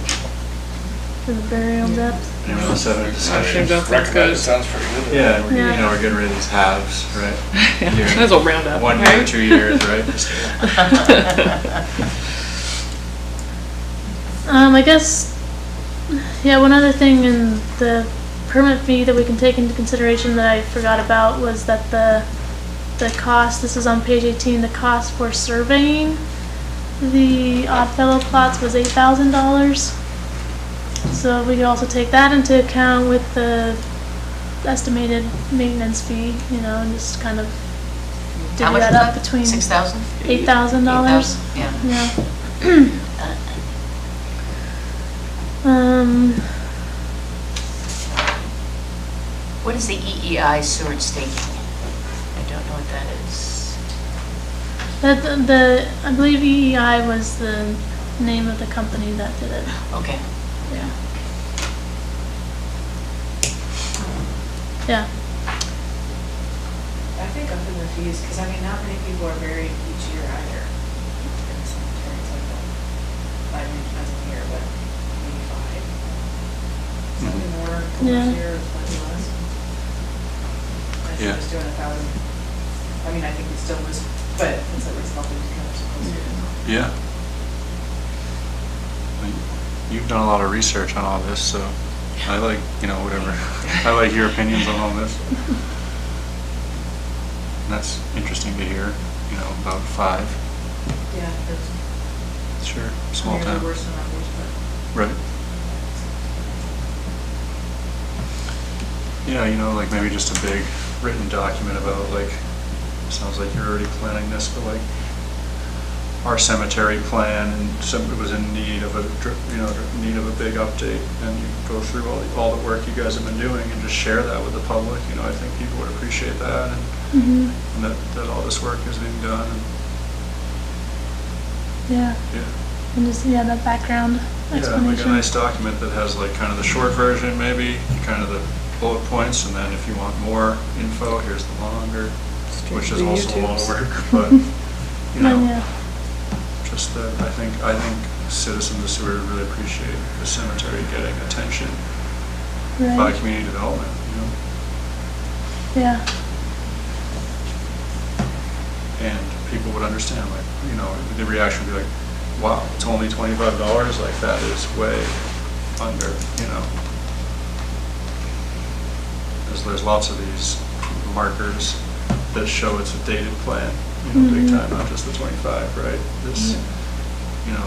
S4: For the burial depth.
S5: Anyone else have any
S2: I
S5: discussion?
S2: think that sounds
S3: Recommended
S2: good.
S3: sounds pretty good.
S5: Yeah,
S4: Yeah.
S5: we're getting rid of these halves, right?
S2: Yeah,
S5: Year.
S2: might as well round up.
S5: 1 year, 2 years, right?
S4: I guess, yeah, one other thing in the permit fee that we can take into consideration that I forgot about was that the cost, this is on page 18, the cost for surveying the Oddfellow plots was $8,000. So we could also take that into account with the estimated maintenance fee, and just kind of
S1: How
S4: divvy
S1: much
S4: that
S1: was
S4: up
S1: that?
S4: between
S1: $6,000?
S4: $8,000.
S1: Yeah.
S4: Yeah.
S1: What is the EEI Seward staking? I don't know what that is.
S4: I believe EEI was the name of the company that did it.
S1: Okay.
S4: Yeah. Yeah.
S6: I think up in the fees, because not many people are buried each year either. In cemeteries like that. As a year, but maybe 5. Something more,
S4: Yeah.
S6: year, plenty less. I
S5: Yeah.
S6: think just doing 1,000. I think we still lose, but it's at least helping to cover some closer.
S5: Yeah. You've done a lot of research on all this, so I like, whatever. I like your opinions on all this. And that's interesting to hear, about 5.
S6: Yeah, there's.
S5: Sure, small town.
S6: Worse than others, but.
S5: Right. Yeah, like maybe just a big written document about sounds like you're already planning this, but our cemetery plan, and it was in need of need of a big update, and you go through all the work you guys have been doing and just share that with the public. I think people would appreciate that, and that all this work is being done. And,
S4: Yeah.
S5: yeah.
S4: And just, that background
S5: Yeah,
S4: explanation.
S5: like a nice document that has kind of the short version maybe, kind of the bullet points, and then if you want more info, here's the longer, which is
S2: The
S5: also a lot of
S2: YouTubes.
S5: work, but,
S4: Yeah.
S5: just that I think citizens of Seward really appreciate the cemetery getting attention by
S4: Right.
S5: community development,
S4: Yeah.
S5: and people would understand, the reaction would be like, wow, it's only $25, that is way under, there's lots of these markers that show it's a dated plan, you know, big time, not just the 25, right? This, you know,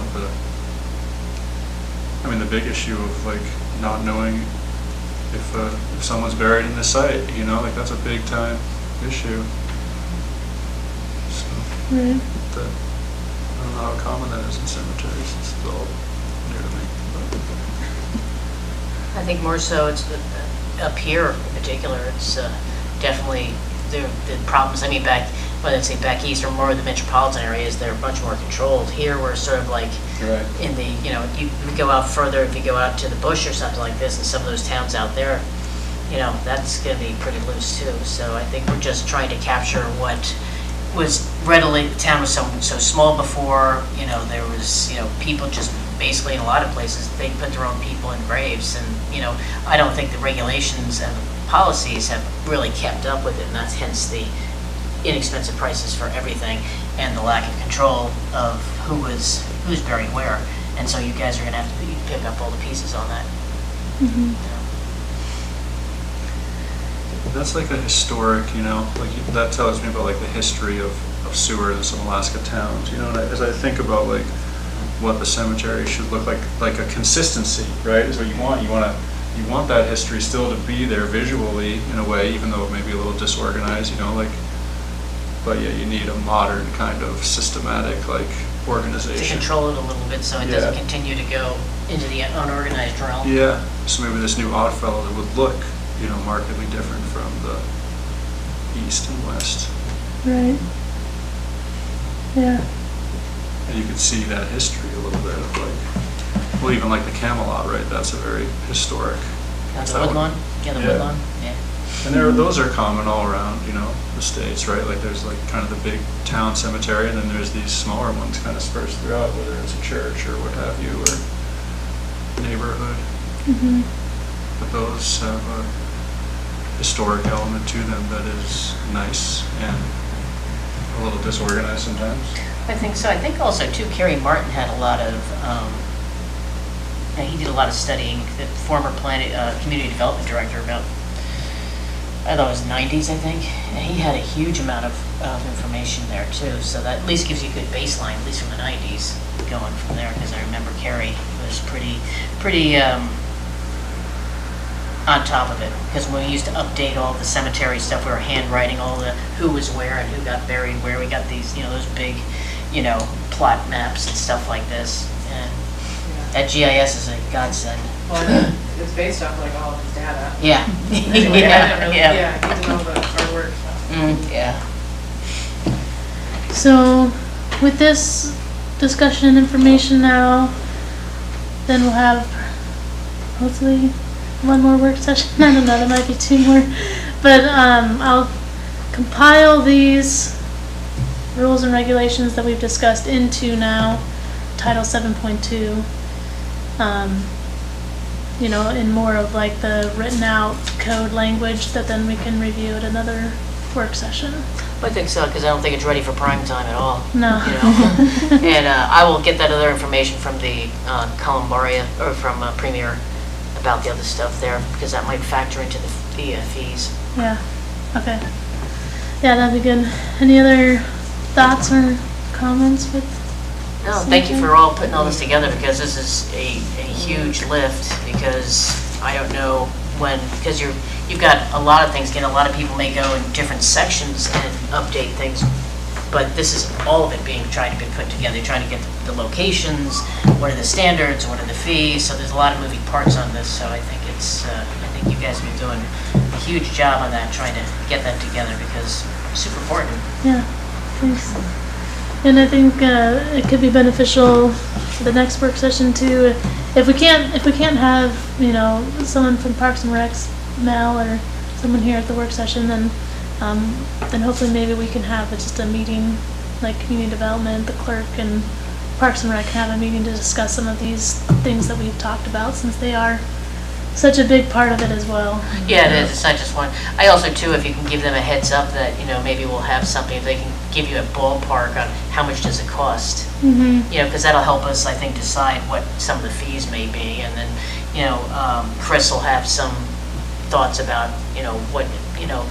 S5: I mean, the big issue of like not knowing if someone's buried in the site, you know, like that's a big time issue. So,
S4: Right.
S5: I don't know how common that is in cemeteries, it's still new to me.
S1: I think more so it's up here in particular, it's definitely the problems, I mean, whether it's back east or more of the metropolitan areas, they're much more controlled. Here, we're sort of like
S5: Right.
S1: in the, you know, you go out further, if you go out to the bush or something like this, and some of those towns out there, you know, that's gonna be pretty loose too. So I think we're just trying to capture what was readily, the town was so small before, you know, there was, you know, people just basically in a lot of places, they put their own people in graves, and, you know, I don't think the regulations and policies have really kept up with it, and that's hence the inexpensive prices for everything and the lack of control of who's buried where. And so you guys are gonna have to pick up all the pieces on that.
S4: Mhm.
S5: That's like a historic, you know, like that tells me about like the history of sewers in some Alaska towns, you know, and as I think about like what the cemetery should look like a consistency, right, is what you want. You want that history still to be there visually in a way, even though it may be a little disorganized, you know, like, but yeah, you need a modern kind of systematic like
S1: To
S5: organization.
S1: control it a little bit so it doesn't
S5: Yeah.
S1: continue to go into the unorganized realm.
S5: Yeah, so maybe this new Oddfellow that would look, you know, markedly different from the east and west.
S4: Right. Yeah.
S5: And you could see that history a little bit of like, well, even like the Camelot, right? That's a very historic.
S1: That's
S5: that
S1: the
S5: one.
S1: Woodlawn? Yeah, the
S5: Yeah.
S1: Woodlawn, yeah.
S5: And those are common all around, you know, the states, right? Like there's like kind of the big town cemetery, and then there's these smaller ones kind of dispersed throughout, whether it's a church or what have you, or neighborhood.
S4: Mhm.
S5: But those have a historic element to them that is nice and a little disorganized sometimes.
S1: I think so. I think also too, Kerry Martin had a lot of, he did a lot of studying, the former community development director about, I thought it was 90s, I think. And he had a huge amount of information there too. So that at least gives you a good baseline, at least from the 90s, going from there. Because I remember Kerry was pretty on top of it. Because when we used to update all the cemetery stuff, we were handwriting all the who was where and who got buried where. We got these, you know, those big, you know, plot maps and stuff like this. And that GIS is a godsend.
S6: Well, I mean, it's based off like all of his data.
S1: Yeah.
S6: Anyway, I didn't really,
S1: Yeah.
S6: yeah, get to know the hard work stuff.
S1: Yeah.
S4: So, with this discussion and information now, then we'll have hopefully one more work session. I don't know, there might be two more. But I'll compile these rules and regulations that we've discussed into now Title 7.2. You know, in more of like the written out code language that then we can review at another work session.
S1: I think so, because I don't think it's ready for prime time at all.
S4: No.
S1: You know? And I will get that other information from the Columbaria, or from Premier, about the other stuff there, because that might factor into the fees.
S4: Yeah, okay. Yeah, that'd be good. Any other thoughts or comments with?
S1: No, thank you for all putting all this together, because this is a huge lift, because I don't know when, because you've got a lot of things, again, a lot of people may go in different sections and update things, but this is all of it being tried to be put together, trying to get the locations, what are the standards, what are the fees, so there's a lot of moving parts on this, so I think I think you guys have been doing a huge job on that, trying to get that together, because it's super important.
S4: Yeah, thanks. And I think it could be beneficial for the next work session too. If we can't have, you know, someone from Parks and Recs, Mel, or someone here at the work session, then hopefully maybe we can have just a meeting, like community development, the clerk, and Parks and Rec can have a meeting to discuss some of these things that we've talked about, since they are such a big part of it as well.
S1: Yeah, it is, it's not just one. I also too, if you can give them a heads up that, you know, maybe we'll have something, if they can give you a ballpark on how much does it cost.
S4: Mm-hmm.
S1: You know, because that'll help us, I think, decide what some of the fees may be, and then, you know, Chris will have some thoughts about, you know, what, you know,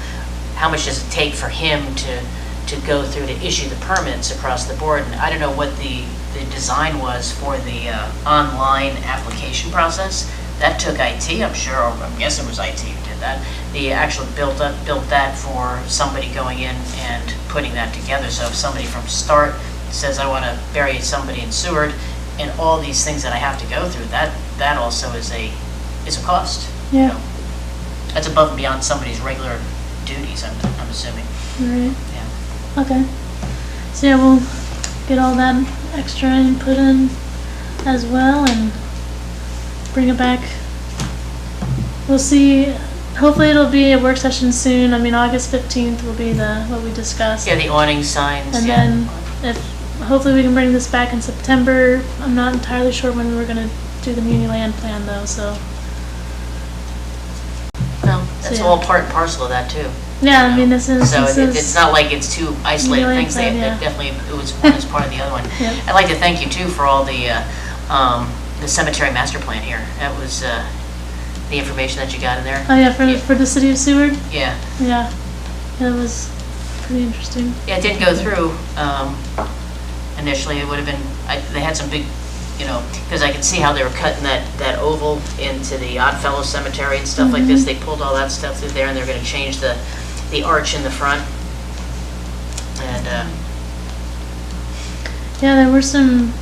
S1: how much does it take for him to to go through to issue the permits across the board. And I don't know what the design was for the online application process. That took IT, I'm sure, or I'm guessing it was IT who did that. They actually built that for somebody going in and putting that together. So if somebody from start says, I want to bury somebody in Seward, and all these things that I have to go through, that also is a cost. you
S4: Yeah.
S1: know. That's above and beyond somebody's regular duties, I'm assuming.
S4: Right.
S1: Yeah.
S4: Okay. So yeah, we'll get all that extra input in as well and bring it back. We'll see. Hopefully it'll be a work session soon. I mean, August 15th will be what we discussed.
S1: Yeah, the awning signs,
S4: And
S1: yeah.
S4: then hopefully we can bring this back in September. I'm not entirely sure when we're gonna do the muni land plan though, so.
S1: Well, that's
S4: yeah.
S1: all part and parcel of that too.
S4: Yeah, I mean, this is.
S1: So it's not like it's two isolated
S4: Muni land
S1: things,
S4: plan,
S1: they
S4: yeah.
S1: definitely, it was one is part of the other one.
S4: Yeah.
S1: I'd like to thank you too for all the cemetery master plan here. That was the information that you got in there.
S4: Oh yeah, for the city of Seward?
S1: Yeah,
S4: Yeah. That was pretty interesting.
S1: yeah, it didn't go through initially. It would have been, they had some big, because I could see how they were cutting that oval into the Oddfellow Cemetery and stuff like this. They pulled all that stuff through there, and they're going to change the arch in the front. And
S4: Yeah, there were some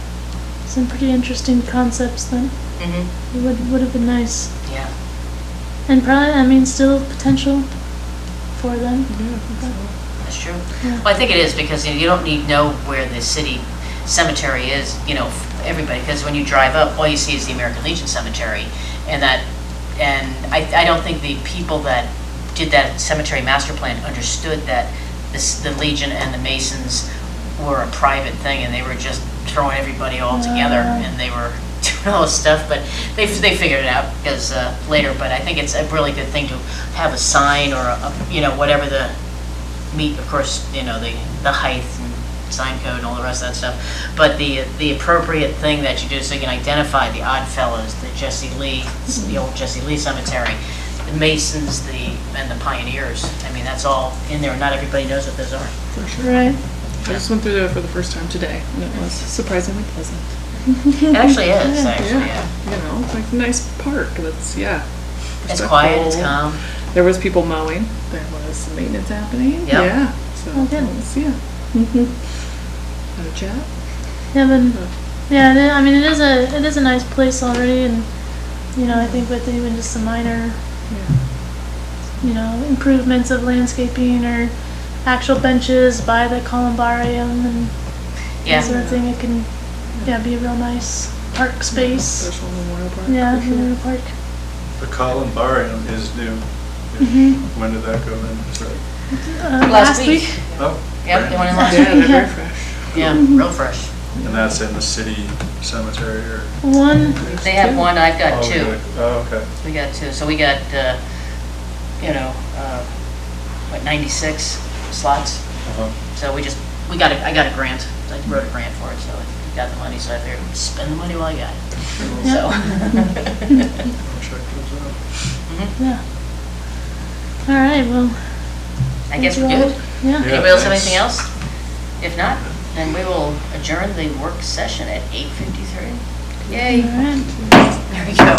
S4: pretty interesting concepts that would have been nice.
S1: yeah,
S4: And probably, I mean, still potential for them.
S1: that's true.
S4: Yeah.
S1: Well, I think it is, because you don't need to know where the city cemetery is, everybody, because when you drive up, all you see is the American Legion Cemetery, and I don't think the people that did that cemetery master plan understood that the Legion and the Masons were a private thing, and they were just throwing everybody all together, and they were doing all this stuff, but they figured it out because later. But I think it's a really good thing to have a sign or whatever the meet, of course, the height and sign code and all the rest of that stuff. But the appropriate thing that you do, so you can identify the Oddfellows, the Jesse Lee, the old Jesse Lee Cemetery, the Masons, and the Pioneers. I mean, that's all in there. Not everybody knows what those are.
S2: For sure.
S4: Right.
S2: I just went through there for the first time today, and it was surprisingly pleasant.
S1: It actually is, actually, yeah.
S2: It's like a nice park.
S1: It's quiet, it's
S2: respectful.
S1: calm.
S2: There was people mowing. There was maintenance happening.
S1: Yep.
S2: Yeah. So
S4: Oh, good.
S2: it was, yeah. Had a chat.
S4: Yeah, but I mean, it is a nice place already, and I think with even just some minor, improvements of landscaping or actual benches by the columbarium and
S1: Yeah.
S4: that sort of thing, it can be a real nice park space.
S2: Special Memorial Park.
S4: Yeah,
S2: for sure.
S4: Memorial Park.
S5: The columbarium is new. When did that go in? Is that-
S1: Last week.
S5: Oh.
S1: Yep, the one in last
S2: Yeah,
S1: week.
S2: they're very fresh.
S1: Yeah, real fresh.
S5: And that's in the city cemetery or?
S4: One.
S1: They have one, I've got
S5: Oh,
S1: two.
S5: really? Oh, okay.
S1: We got two. So we got, 96 slots.
S5: Uh-huh.
S1: So I got a grant. I wrote a grant for it, so I got the money, so I figured spend the money while I got it. So.
S5: I'll check those out.
S4: Yeah. All right. Well.
S1: I guess
S4: thank
S1: we're
S4: you all.
S1: good.
S4: Yeah.
S1: Anybody else have
S5: thanks.
S1: anything else? If not, then we will adjourn the work session at 8:53. Yay.
S4: All right.
S1: There we go.